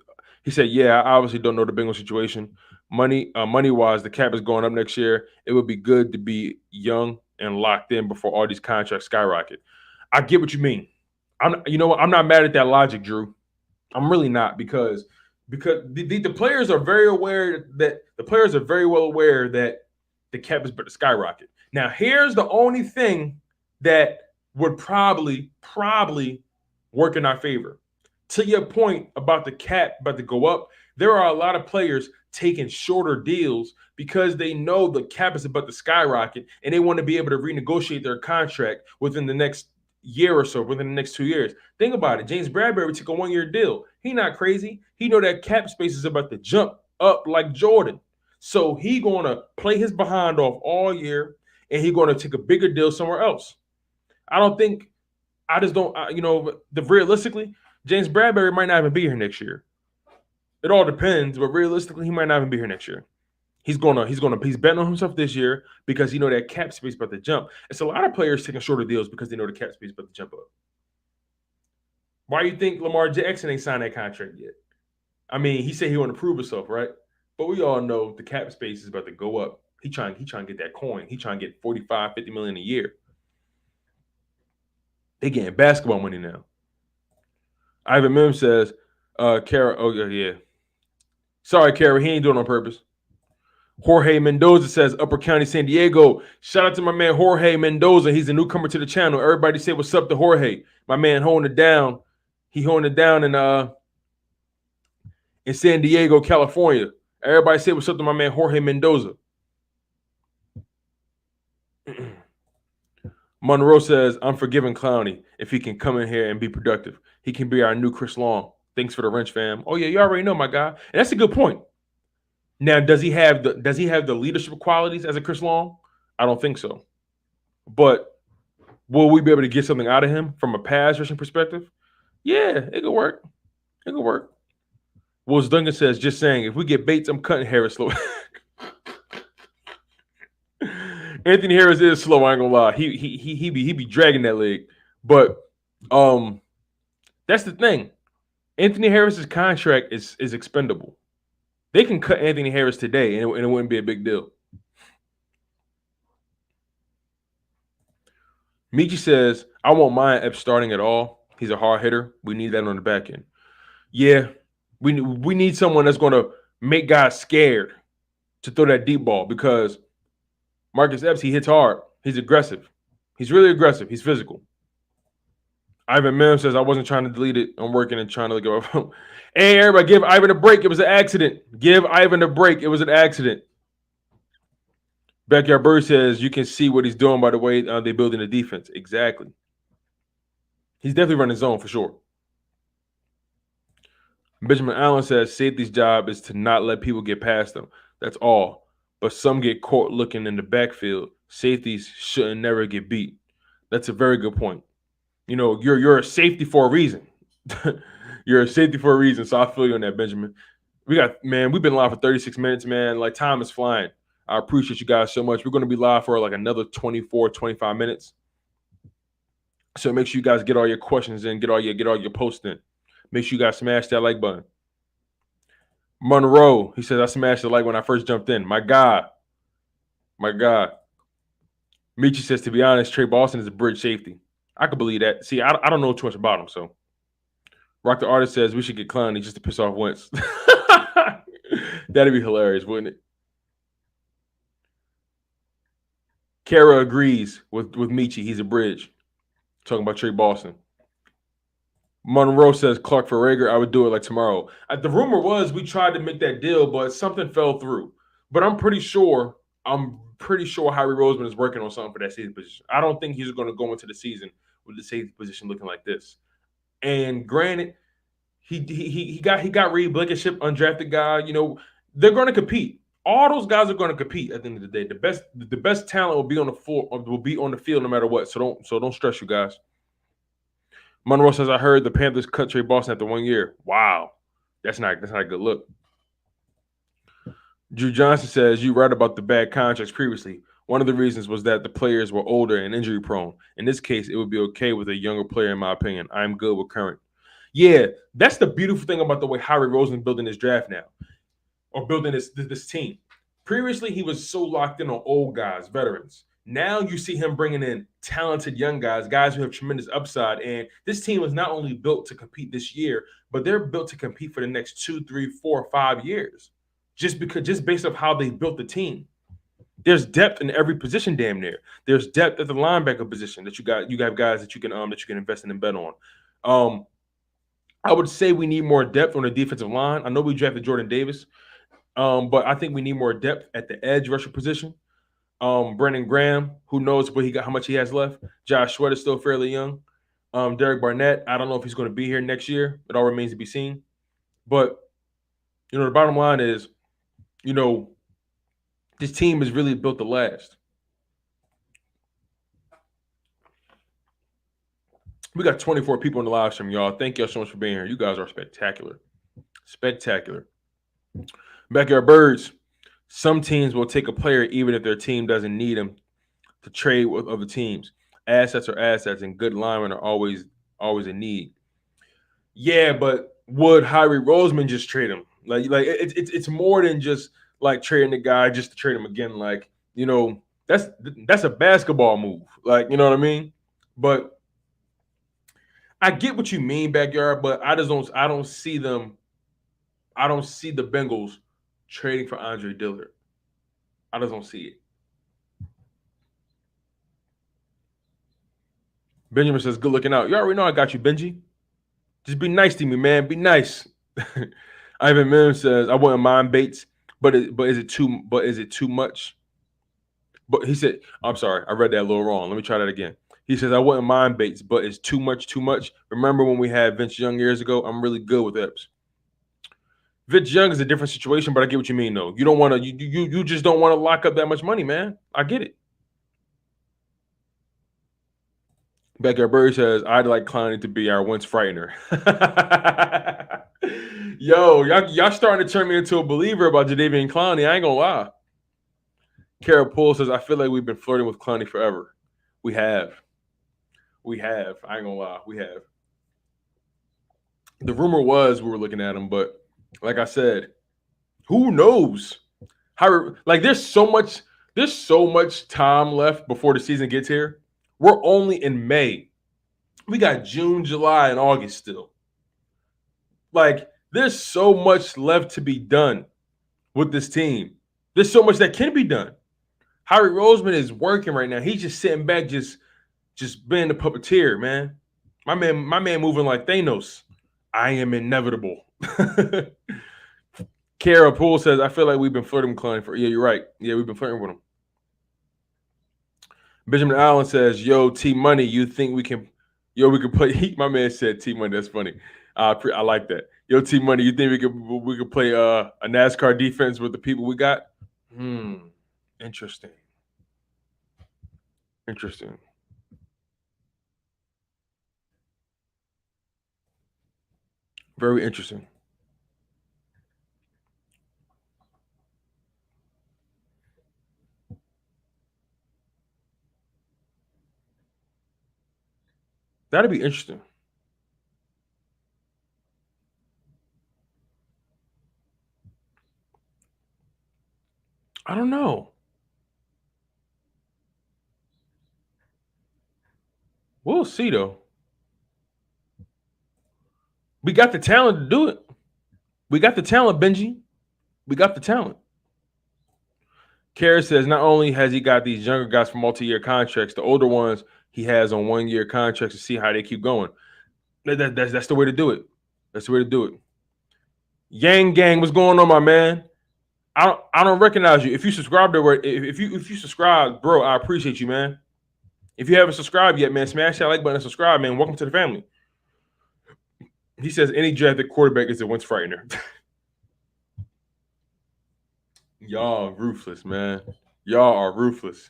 He said, yeah, I obviously don't know the Bengals situation. Money-wise, the cap is going up next year. It would be good to be young and locked in before all these contracts skyrocket. I get what you mean. I'm not mad at that logic, Drew. I'm really not, because the players are very aware that well aware that the cap is about to skyrocket. Now, here's the only thing that would probably work in our favor. To your point about the cap about to go up, there are a lot of players taking shorter deals because they know the cap is about to skyrocket and they want to be able to renegotiate their contract within the next year or so, within the next 2 years. Think about it. James Bradberry took a 1-year deal. He not crazy. He know that cap space is about to jump up like Jordan. So he going to play his behind off all year, and he going to take a bigger deal somewhere else. Realistically, James Bradberry might not even be here next year. It all depends, but realistically, he might not even be here next year. He's betting on himself this year because he know that cap space is about to jump. It's a lot of players taking shorter deals because they know the cap space is about to jump up. Why do you think Lamar Jackson ain't signed that contract yet? I mean, he said he want to prove himself, right? But we all know the cap space is about to go up. He trying to get that coin. He trying to get $45, $50 million a year. They getting basketball money now. Ivan Mim says, Kara, oh yeah. Sorry, Kara, he ain't doing it on purpose. Jorge Mendoza says Upper County, San Diego. Shout out to my man Jorge Mendoza. He's a newcomer to the channel. Everybody say what's up to Jorge. My man holding it down. He holding it down in San Diego, California. Everybody say what's up to my man Jorge Mendoza. Monroe says, I'm forgiving Clowney if he can come in here and be productive. He can be our new Chris Long. Thanks for the wrench, fam. Oh, yeah, you already know, my guy. And that's a good point. Now, does he have the leadership qualities as a Chris Long? I don't think so. But will we be able to get something out of him from a pass rushing perspective? Yeah, it could work. It could work. Wills Duncan says, just saying, if we get Bates, I'm cutting Harris slow. Anthony Harris is slow, I ain't gonna lie. He be dragging that leg. But that's the thing. Anthony Harris's contract is expendable. They can cut Anthony Harris today, and it wouldn't be a big deal. Michi says, I won't mind Epps starting at all. He's a hard hitter. We need that on the back end. Yeah, we need someone that's going to make guys scared to throw that deep ball because Marcus Epps, he hits hard. He's aggressive. He's really aggressive. He's physical. Ivan Mims says, I wasn't trying to delete it. I'm working and trying to look it up. Hey, everybody, give Ivan a break. It was an accident. Give Ivan a break. It was an accident. Backyard Bird says, you can see what he's doing by the way they're building the defense. Exactly. He's definitely running zone for sure. Benjamin Allen says, safety's job is to not let people get past them. That's all. But some get caught looking in the backfield. Safeties shouldn't never get beat. That's a very good point. You know, you're a safety for a reason. You're a safety for a reason. So I feel you on that, Benjamin. We've been live for 36 minutes, man. Like, time is flying. I appreciate you guys so much. We're going to be live for like another 24, 25 minutes. So make sure you guys get all your questions in, get all your posts in. Make sure you guys smash that like button. Monroe, he says, I smashed the like when I first jumped in. My God. Michi says, to be honest, Trey Boston is a bridge safety. I could believe that. See, I don't know too much about him, so. Rock the Artist says we should get Clowney just to piss off Wentz. That'd be hilarious, wouldn't it? Kara agrees with Michi. He's a bridge. Talking about Trey Boston. Monroe says Clark for Rager. I would do it like tomorrow. The rumor was we tried to make that deal, but something fell through. But I'm pretty sure Howie Roseman is working on something for that safety position. I don't think he's going to go into the season with the safety position looking like this. And granted, he got Reed Blankenship, undrafted guy. You know, they're going to compete. All those guys are going to compete at the end of the day. The best talent will be on the floor, will be on the field no matter what. So don't stress, you guys. Monroe says, I heard the Panthers cut Trey Boston after 1 year. Wow. That's not a good look. Drew Johnson says, you right about the bad contracts previously. One of the reasons was that the players were older and injury prone. In this case, it would be okay with a younger player, in my opinion. I'm good with current. Yeah, that's the beautiful thing about the way Howie Roseman building his draft now, or building this team. Previously, he was so locked in on old guys, veterans. Now you see him bringing in talented young guys who have tremendous upside. And this team was not only built to compete this year, but they're built to compete for the next 2, 3, 4, 5 years. Just based off how they built the team. There's depth in every position, damn near. There's depth at the linebacker position that you got guys that you can invest in and bet on. I would say we need more depth on the defensive line. I know we drafted Jordan Davis, but I think we need more depth at the edge rusher position. Brendan Graham, who knows how much he has left. Josh Sweat is still fairly young. Derek Barnett, I don't know if he's going to be here next year. It all remains to be seen. But, the bottom line is, this team is really built to last. We got 24 people in the live stream, y'all. Thank y'all so much for being here. You guys are spectacular. Spectacular. Backyard Birds. Some teams will take a player even if their team doesn't need him to trade with other teams. Assets are assets, and good linemen are always a need. Yeah, but would Howie Roseman just trade him? Like it's more than just like trading the guy just to trade him again. Like, that's a basketball move. Like, you know what I mean? But I get what you mean, Backyard, but I don't see the Bengals trading for Andre Dillard. I just don't see it. Benjamin says, good looking out. You already know I got you, Benji. Just be nice to me, man. Be nice. Ivan Mims says, I wouldn't mind Bates, but is it too much? But he said, I'm sorry, I read that a little wrong. Let me try that again. He says, I wouldn't mind Bates, but it's too much. Remember when we had Vince Young years ago? I'm really good with Epps. Vince Young is a different situation, but I get what you mean, though. You don't want to, you just don't want to lock up that much money, man. I get it. Becca Bird says, I'd like Clowney to be our once frightener. Yo, y'all starting to turn me into a believer about Jadeveon Clowney. I ain't gonna lie. Kara Poole says, I feel like we've been flirting with Clowney forever. We have. I ain't gonna lie. We have. The rumor was we were looking at him, but like I said, who knows? There's so much time left before the season gets here. We're only in May. We got June, July, and August still. Like, there's so much left to be done with this team. There's so much that can be done. Howie Roseman is working right now. He's just sitting back, just being the puppeteer, man. My man moving like Thanos. I am inevitable. Kara Poole says, I feel like we've been flirting with Clowney for. Yeah, you're right. Yeah, we've been flirting with him. Benjamin Allen says, yo, T Money, you think we can play? My man said T Money. That's funny. I like that. Yo, T Money, you think we could play a NASCAR defense with the people we got? Interesting. Very interesting. That'd be interesting. I don't know. We'll see, though. We got the talent to do it. We got the talent, Benji. We got the talent. Kara says, not only has he got these younger guys for multi-year contracts, the older ones he has on one-year contracts to see how they keep going. That's the way to do it. That's the way to do it. Yang Gang, what's going on, my man? I don't recognize you. If you subscribe to if you subscribe, bro, I appreciate you, man. If you haven't subscribed yet, man, smash that like button and subscribe, man. Welcome to the family. He says any drafted quarterback is a once frightener. Y'all ruthless, man. Y'all are ruthless.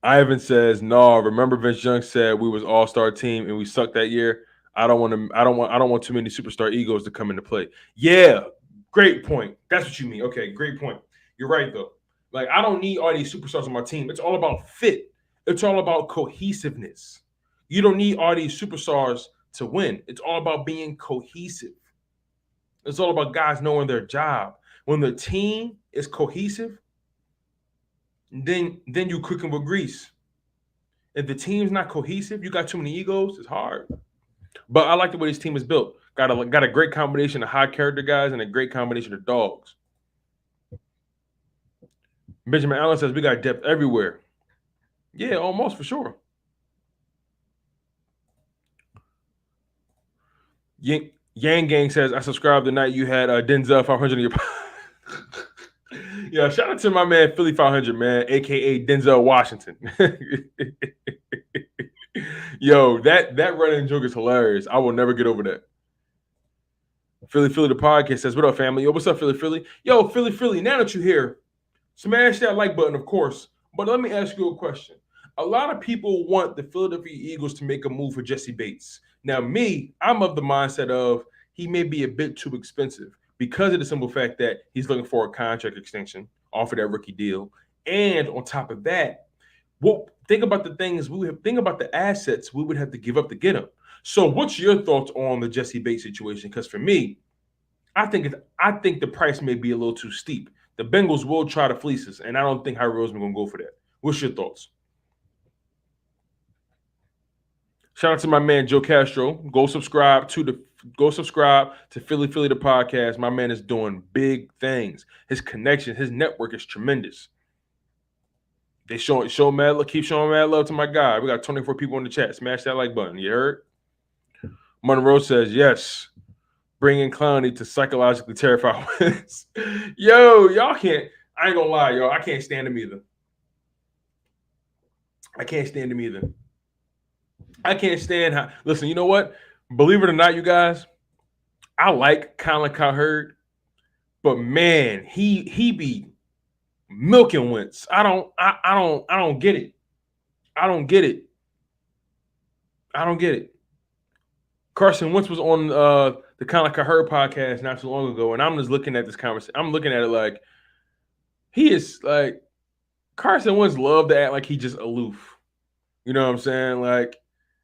Ivan says, no, remember Vince Young said we was all-star team and we sucked that year. I don't want too many superstar egos to come into play. Yeah, great point. That's what you mean. Okay, great point. You're right, though. Like, I don't need all these superstars on my team. It's all about fit. It's all about cohesiveness. You don't need all these superstars to win. It's all about being cohesive. It's all about guys knowing their job. When the team is cohesive, then you cooking with grease. If the team's not cohesive, you got too many egos, it's hard. But I like the way this team is built. Got a great combination of high character guys and a great combination of dogs. Benjamin Allen says we got depth everywhere. Yeah, almost for sure. Yang Gang says, I subscribed the night you had Denzel 500 in your Yeah, shout out to my man Philly 500, man, aka Denzel Washington. Yo, that running joke is hilarious. I will never get over that. Philly the podcast says, what up, family? Yo, what's up, Philly? Yo, Philly, now that you're here, smash that like button, of course. But let me ask you a question. A lot of people want the Philadelphia Eagles to make a move for Jesse Bates. Now, I'm of the mindset of he may be a bit too expensive because of the simple fact that he's looking for a contract extension off of that rookie deal. And on top of that, think about the assets we would have to give up to get him. So what's your thoughts on the Jesse Bates situation? Because for me, I think the price may be a little too steep. The Bengals will try to fleece us, and I don't think Howie Roseman going to go for that. What's your thoughts? Shout out to my man Joe Castro. Go subscribe to the Go subscribe to Philly the podcast. My man is doing big things. His connection, his network is tremendous. They show mad love. Keep showing mad love to my guy. We got 24 people in the chat. Smash that like button. You heard? Monroe says yes. Bringing Clowney to psychologically terrify wins. Yo, y'all can't. I ain't gonna lie, y'all. I can't stand him either. I can't stand how. Listen, you know what? Believe it or not, you guys, I like Colin Cowherd, but man, he be milking Wentz. I don't get it. I don't get it. Carson Wentz was on the Colin Cowherd podcast not too long ago, and I'm just looking at this conversation. I'm looking at it like he is like Carson Wentz love to act like he just aloof. You know what I'm saying? Like,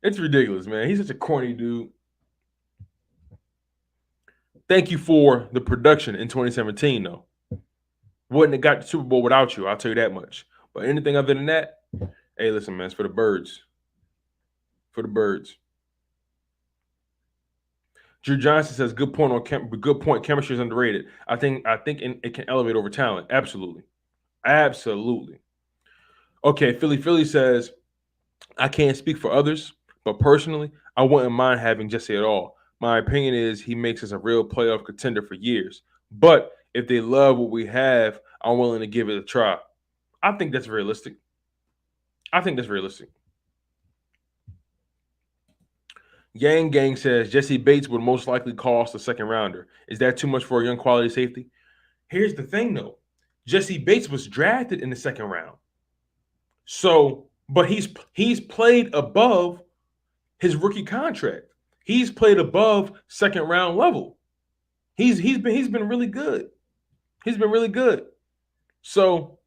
it's ridiculous, man. He's such a corny dude. Thank you for the production in 2017, though. Wouldn't have got the Super Bowl without you, I'll tell you that much. But anything other than that, hey, listen, man, it's for the birds. For the birds. Drew Johnson says, good point. Chemistry is underrated. I think it can elevate over talent. Absolutely. Okay, Philly says, I can't speak for others, but personally, I wouldn't mind having Jesse at all. My opinion is he makes us a real playoff contender for years. But if they love what we have, I'm willing to give it a try. I think that's realistic. Yang Gang says Jesse Bates would most likely cost a second rounder. Is that too much for a young quality safety? Here's the thing, though. Jesse Bates was drafted in the second round. So, but he's played above his rookie contract. He's played above second round level. He's been really good. So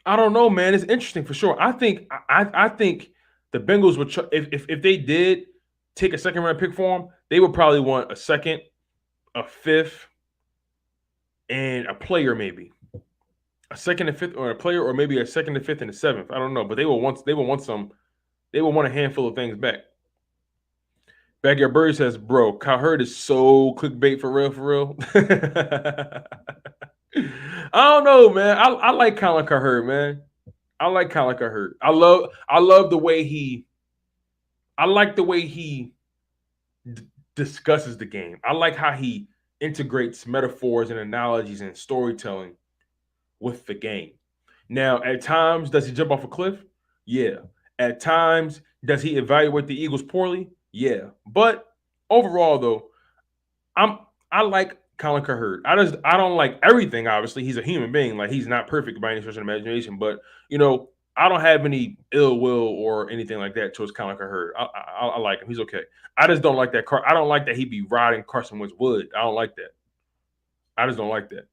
I don't know, man. It's interesting for sure. I think the Bengals would if they did take a second round pick for him, they would probably want a second, a fifth, and a player maybe. A second and fifth, or a player, or maybe a second and fifth and a seventh. I don't know, but they will want a handful of things back. Backyard Bird says, bro, Cowherd is so clickbait for real. I don't know, man. I like Colin Cowherd, man. I like Colin Cowherd. I love the way he discusses the game. I like how he integrates metaphors and analogies and storytelling with the game. Now, at times, does he jump off a cliff? Yeah. At times, does he evaluate the Eagles poorly? Yeah. But overall, though, I like Colin Cowherd. I don't like everything, obviously. He's a human being. Like, he's not perfect by any stretch of imagination. But, I don't have any ill will or anything like that towards Colin Cowherd. I like him. He's okay. I just don't like that. I don't like that he be riding Carson Wentz wood. I don't like that. I just don't like that.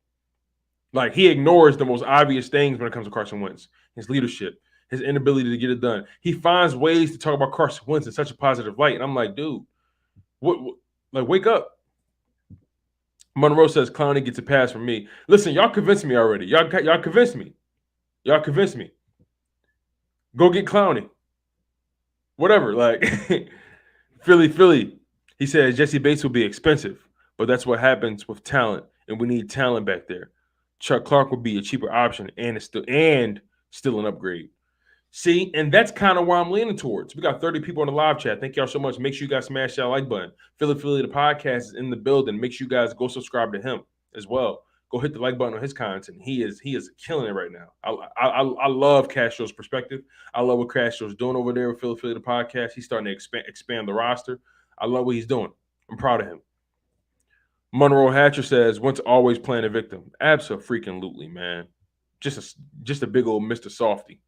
Like, he ignores the most obvious things when it comes to Carson Wentz. His leadership, his inability to get it done. He finds ways to talk about Carson Wentz in such a positive light. And I'm like, dude, what like, wake up. Monroe says Clowney gets a pass from me. Listen, y'all convinced me already. Y'all convinced me. Go get Clowney. Whatever. Like, Philly. He says Jesse Bates will be expensive, but that's what happens with talent, and we need talent back there. Chuck Clark would be a cheaper option and still an upgrade. See, and that's kind of where I'm leaning towards. We got 30 people in the live chat. Thank y'all so much. Make sure you guys smash that like button. Philly the podcast is in the building. Make sure you guys go subscribe to him as well. Go hit the like button on his content. He is killing it right now. I love Castro's perspective. I love what Castro's doing over there with Philly the podcast. He's starting to expand the roster. I love what he's doing. I'm proud of him. Monroe Hatcher says, Wentz always playing a victim. Abso-freaking-lutely, man. Just a big old Mr. Softy.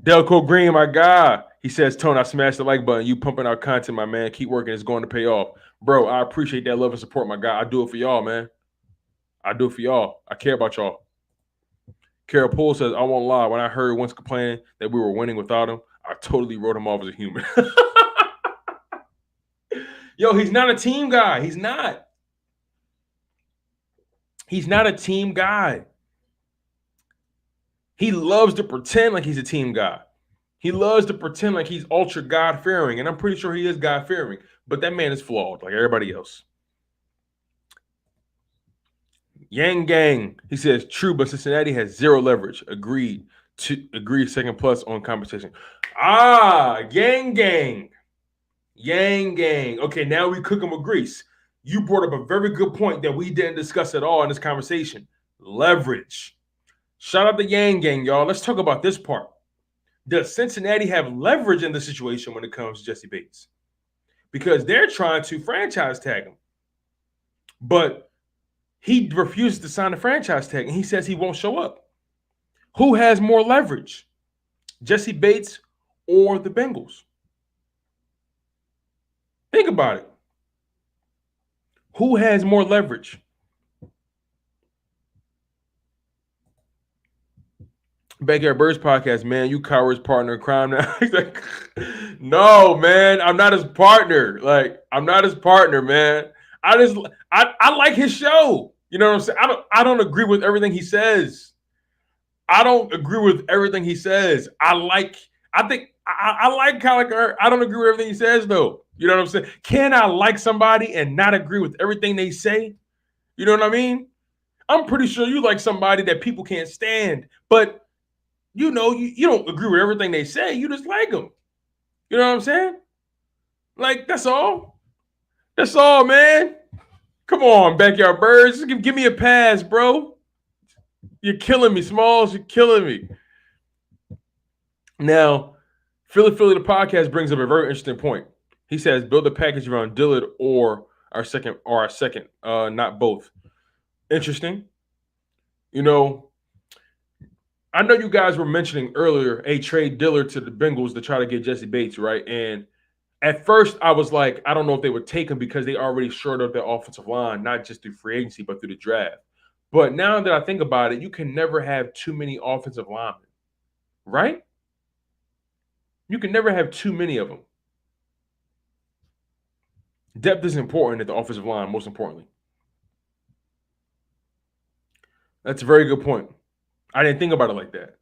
Delco Green, my guy. He says, Tone, I smashed the like button. You pumping out content, my man. Keep working. It's going to pay off. Bro, I appreciate that love and support, my guy. I do it for y'all, man. I do it for y'all. I care about y'all. Carol Poole says, I won't lie. When I heard Wentz complaining that we were winning without him, I totally wrote him off as a human. Yo, he's not a team guy. He's not. He's not a team guy. He loves to pretend like he's a team guy. He loves to pretend like he's ultra God-fearing, and I'm pretty sure he is God-fearing, but that man is flawed like everybody else. Yang Gang, he says, true, but Cincinnati has zero leverage. Agreed. Second plus on competition. Yang Gang. Yang Gang. Okay, now we cook them with grease. You brought up a very good point that we didn't discuss at all in this conversation. Leverage. Shout out to Yang Gang, y'all. Let's talk about this part. Does Cincinnati have leverage in the situation when it comes to Jesse Bates? Because they're trying to franchise tag him. But he refuses to sign a franchise tag, and he says he won't show up. Who has more leverage? Jesse Bates or the Bengals? Think about it. Who has more leverage? Backyard Birds podcast, man. You cowards partner in crime now. Like, no, man. I'm not his partner. Like, I'm not his partner, man. I like his show. You know what I'm saying? I don't agree with everything he says. I don't agree with everything he says. I like Kyler. I don't agree with everything he says, though. You know what I'm saying? Can I like somebody and not agree with everything they say? You know what I mean? I'm pretty sure you like somebody that people can't stand, but you know, you don't agree with everything they say. You just like them. You know what I'm saying? Like, that's all. That's all, man. Come on, Backyard Birds. Give me a pass, bro. You're killing me, Smalls. You're killing me. Now, Philly the podcast brings up a very interesting point. He says, build a package around Dillard or our second, not both. Interesting. You know, I know you guys were mentioning earlier, hey, trade Dillard to the Bengals to try to get Jesse Bates, right? And at first, I was like, I don't know if they would take him because they already shored up their offensive line, not just through free agency, but through the draft. But now that I think about it, you can never have too many offensive linemen, right? You can never have too many of them. Depth is important at the offensive line, most importantly. That's a very good point. I didn't think about it like that.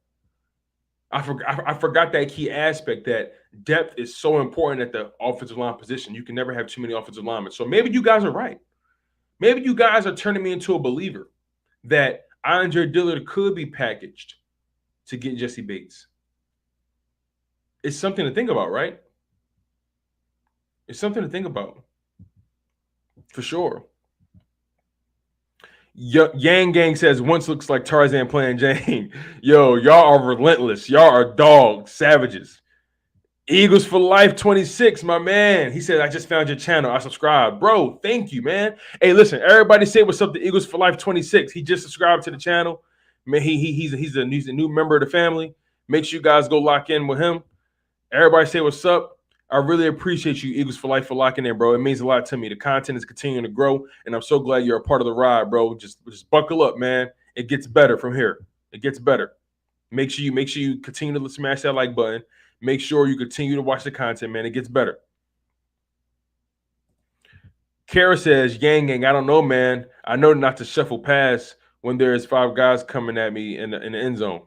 I forgot that key aspect that depth is so important at the offensive line position. You can never have too many offensive linemen. So maybe you guys are right. Maybe you guys are turning me into a believer that Andre Dillard could be packaged to get Jesse Bates. It's something to think about, right? It's something to think about. For sure. Yang Gang says, once looks like Tarzan playing Jane. Yo, y'all are relentless. Y'all are dogs, savages. Eagles for Life 26, my man. He said, I just found your channel. I subscribed. Bro, thank you, man. Hey, listen, everybody say what's up to Eagles for Life 26. He just subscribed to the channel. Man, he's a new member of the family. Make sure you guys go lock in with him. Everybody say what's up. I really appreciate you, Eagles for Life, for locking in, bro. It means a lot to me. The content is continuing to grow, and I'm so glad you're a part of the ride, bro. Just buckle up, man. It gets better from here. It gets better. Make sure you continue to smash that like button. Make sure you continue to watch the content, man. It gets better. Kara says, Yang Gang, I don't know, man. I know not to shuffle pass when there's 5 guys coming at me in the end zone.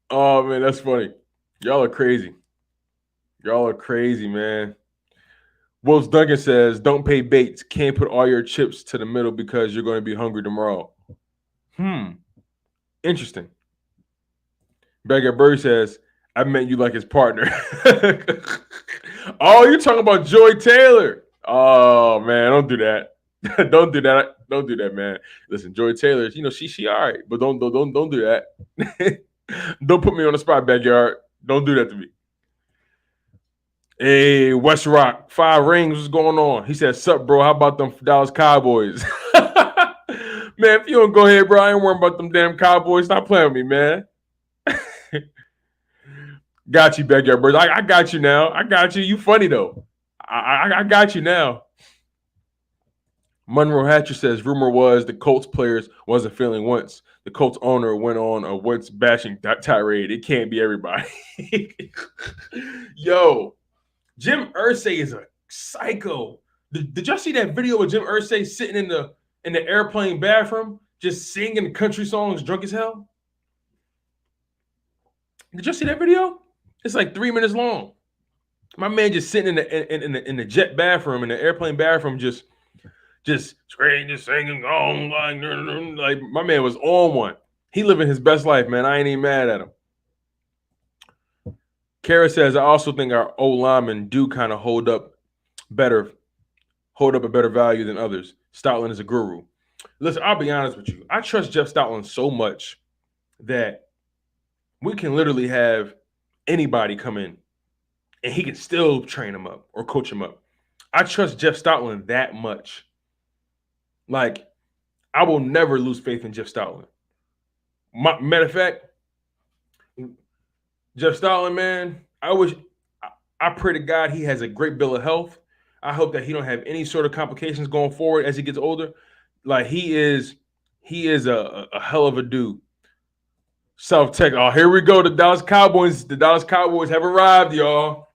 Oh man, that's funny. Y'all are crazy. Y'all are crazy, man. Wolves Duncan says, don't pay Bates. Can't put all your chips to the middle because you're going to be hungry tomorrow. Interesting. Beggar Bird says, I meant you like his partner. Oh, you're talking about Joy Taylor. Oh man, don't do that. Don't do that. Don't do that, man. Listen, Joy Taylor, you know, she all right, but don't do that. Don't put me on the spot, Backyard. Don't do that to me. Hey, West Rock, 5 rings. What's going on? He said, sup, bro? How about them Dallas Cowboys? Man, if you don't go ahead, bro, I ain't worrying about them damn Cowboys. Stop playing with me, man. Got you, Backyard Birds. I got you now. I got you. You funny, though. I got you now. Monroe Hatcher says, rumor was the Colts players wasn't feeling Wentz. The Colts owner went on a Wentz bashing tirade. It can't be everybody. Yo, Jim Irsay is a psycho. Did y'all see that video of Jim Irsay sitting in in the airplane bathroom just singing country songs drunk as hell? Did you see that video? It's like 3 minutes long. My man just sitting in the jet bathroom, in the airplane bathroom, just screaming, just singing, like my man was on one. He living his best life, man. I ain't even mad at him. Kara says, I also think our old linemen do kind of hold up a better value than others. Stoutland is a guru. Listen, I'll be honest with you. I trust Jeff Stoutland so much that we can literally have anybody come in and he can still train him up or coach him up. I trust Jeff Stoutland that much. Like, I will never lose faith in Jeff Stoutland. Matter of fact, Jeff Stoutland, man, I pray to God he has a great bill of health. I hope that he don't have any sort of complications going forward as he gets older. Like, he is a hell of a dude. South Texas. Oh, here we go. The Dallas Cowboys. The Dallas Cowboys have arrived, y'all.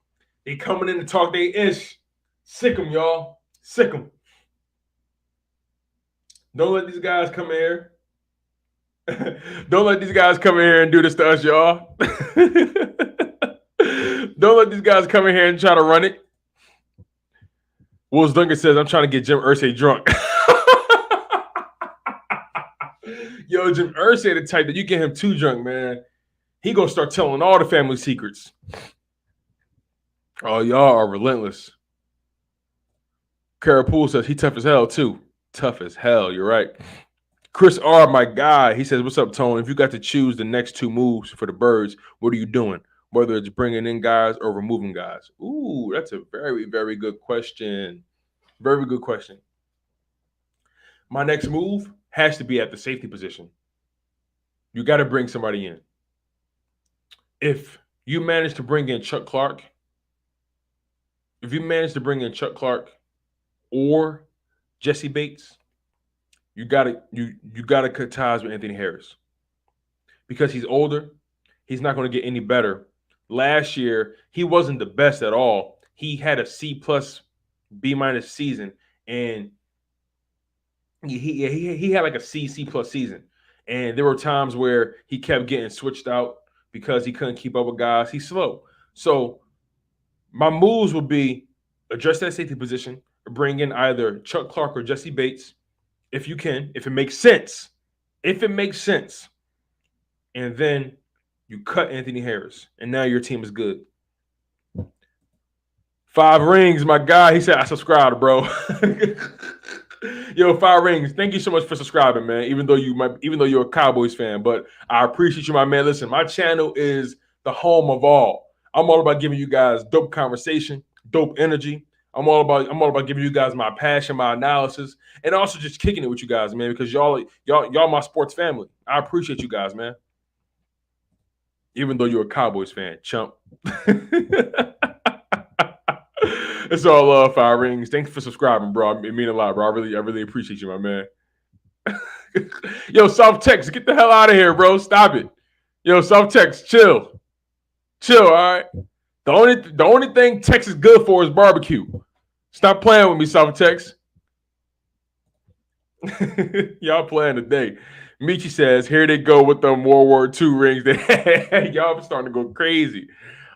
They coming in to talk their ish. Sick them, y'all. Sick them. Don't let these guys come in here. Don't let these guys come in here and do this to us, y'all. Don't let these guys come in here and try to run it. Wills Duncan says, I'm trying to get Jim Irsay drunk. Yo, Jim Irsay the type that you get him too drunk, man. He gonna start telling all the family secrets. Oh, y'all are relentless. Kara Poole says he tough as hell too. Tough as hell, you're right. Chris R, my guy, he says, what's up, Tone? If you got to choose the next two moves for the Birds, what are you doing? Whether it's bringing in guys or removing guys. Ooh, that's a very, very good question. Very good question. My next move has to be at the safety position. You got to bring somebody in. If you manage to bring in Chuck Clark, or Jesse Bates, you gotta cut ties with Anthony Harris. Because he's older, he's not going to get any better. Last year, he wasn't the best at all. He had a C+, B- season, and he had like a C+ season. And there were times where he kept getting switched out because he couldn't keep up with guys. He's slow. So my moves would be address that safety position, bring in either Chuck Clark or Jesse Bates, if you can, if it makes sense. If it makes sense. And then you cut Anthony Harris, and now your team is good. 5 rings, my guy. He said, I subscribed, bro. Yo, 5 rings. Thank you so much for subscribing, man. Even though you're a Cowboys fan, but I appreciate you, my man. Listen, my channel is the home of all. I'm all about giving you guys dope conversation, dope energy. I'm all about giving you guys my passion, my analysis, and also just kicking it with you guys, man, because y'all my sports family. I appreciate you guys, man. Even though you're a Cowboys fan, chump. It's all love, 5 rings. Thanks for subscribing, bro. It means a lot, bro. I really appreciate you, my man. Yo, South Texas, get the hell out of here, bro. Stop it. Yo, South Texas, chill. Chill, all right? The only thing Texas good for is barbecue. Stop playing with me, South Texas. Y'all playing today. Michi says, here they go with them World War II rings. Y'all starting to go crazy.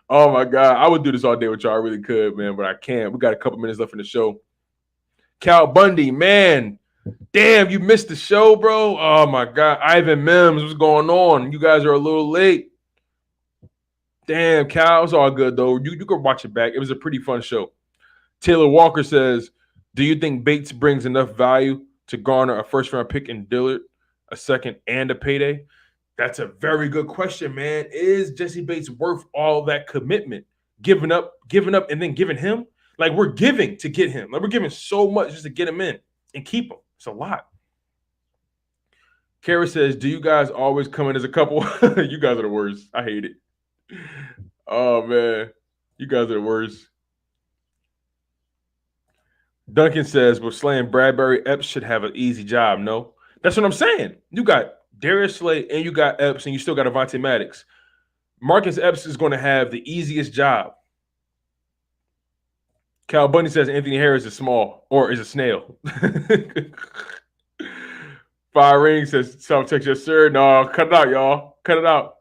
Oh, my God. I would do this all day with y'all. I really could, man, but I can't. We got a couple minutes left in the show. Cal Bundy, man. Damn, you missed the show, bro. Oh, my God. Ivan Mims, what's going on? You guys are a little late. Damn, Cal. It's all good, though. You can watch it back. It was a pretty fun show. Taylor Walker says, do you think Bates brings enough value to garner a first-round pick in Dillard, a second, and a payday? That's a very good question, man. Is Jesse Bates worth all that commitment? Giving up, and then giving him? Like, we're giving to get him. Like, we're giving so much just to get him in and keep him. It's a lot. Kara says, do you guys always come in as a couple? You guys are the worst. I hate it. Oh, man. You guys are the worst. Duncan says, well, Slay and Bradberry, Epps should have an easy job, no? That's what I'm saying. You got Darius Slay and you got Epps and you still got Avonte Maddox. Marcus Epps is going to have the easiest job. Cal Bundy says Anthony Harris is small or is a snail. Fire Ring says, self-text, yes, sir. No, cut it out, y'all. Cut it out.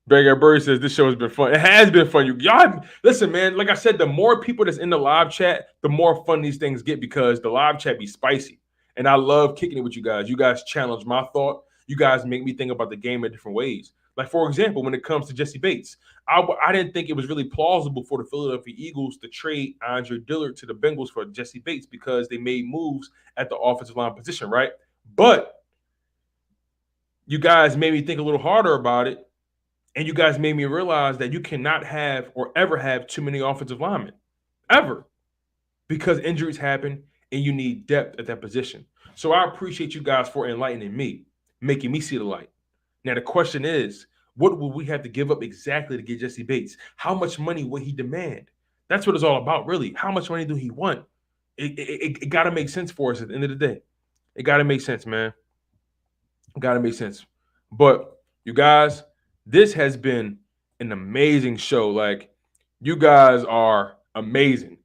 Bradberry says, this show has been fun. It has been fun. Y'all, listen, man, like I said, the more people that's in the live chat, the more fun these things get because the live chat be spicy. And I love kicking it with you guys. You guys challenge my thought. You guys make me think about the game in different ways. Like, for example, when it comes to Jesse Bates, I didn't think it was really plausible for the Philadelphia Eagles to trade Andre Dillard to the Bengals for Jesse Bates because they made moves at the offensive line position, right? But you guys made me think a little harder about it. And you guys made me realize that you cannot have or ever have too many offensive linemen, ever, because injuries happen and you need depth at that position. So I appreciate you guys for enlightening me, making me see the light. Now, the question is, what will we have to give up exactly to get Jesse Bates? How much money will he demand? That's what it's all about, really. How much money do he want? It got to make sense for us at the end of the day. It got to make sense, man. It got to make sense. But you guys, this has been an amazing show. Like, you guys are amazing.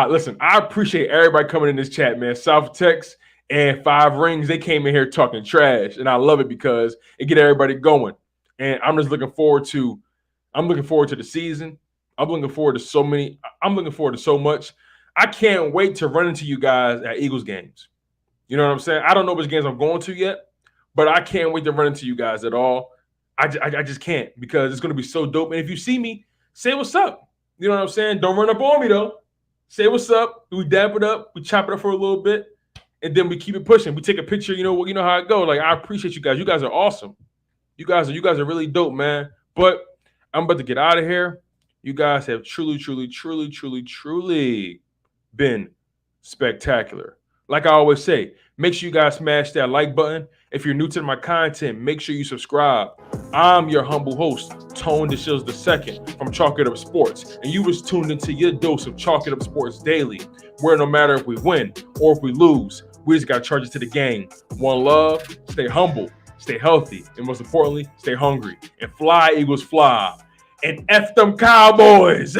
Listen, I appreciate everybody coming in this chat, man. South Tex and Five Rings, they came in here talking trash, and I love it because it get everybody going. And I'm just looking forward to the season. I'm looking forward to so much. I can't wait to run into you guys at Eagles games. You know what I'm saying? I don't know which games I'm going to yet, but I can't wait to run into you guys at all. I just can't because it's going to be so dope. And if you see me, say what's up. You know what I'm saying? Don't run up on me, though. Say what's up. We dap it up. We chop it up for a little bit. And then we keep it pushing. We take a picture. You know how it goes. Like, I appreciate you guys. You guys are awesome. You guys are really dope, man. But I'm about to get out of here. You guys have truly been spectacular. Like I always say, make sure you guys smash that like button. If you're new to my content, make sure you subscribe. I'm your humble host, Tone DeShields II from Chalk It Up Sports, and you was tuned into your dose of Chalk It Up Sports daily, where no matter if we win or if we lose, we just got to charge it to the game. One love, stay humble, stay healthy, and most importantly, stay hungry. And fly, Eagles, fly. And F them Cowboys.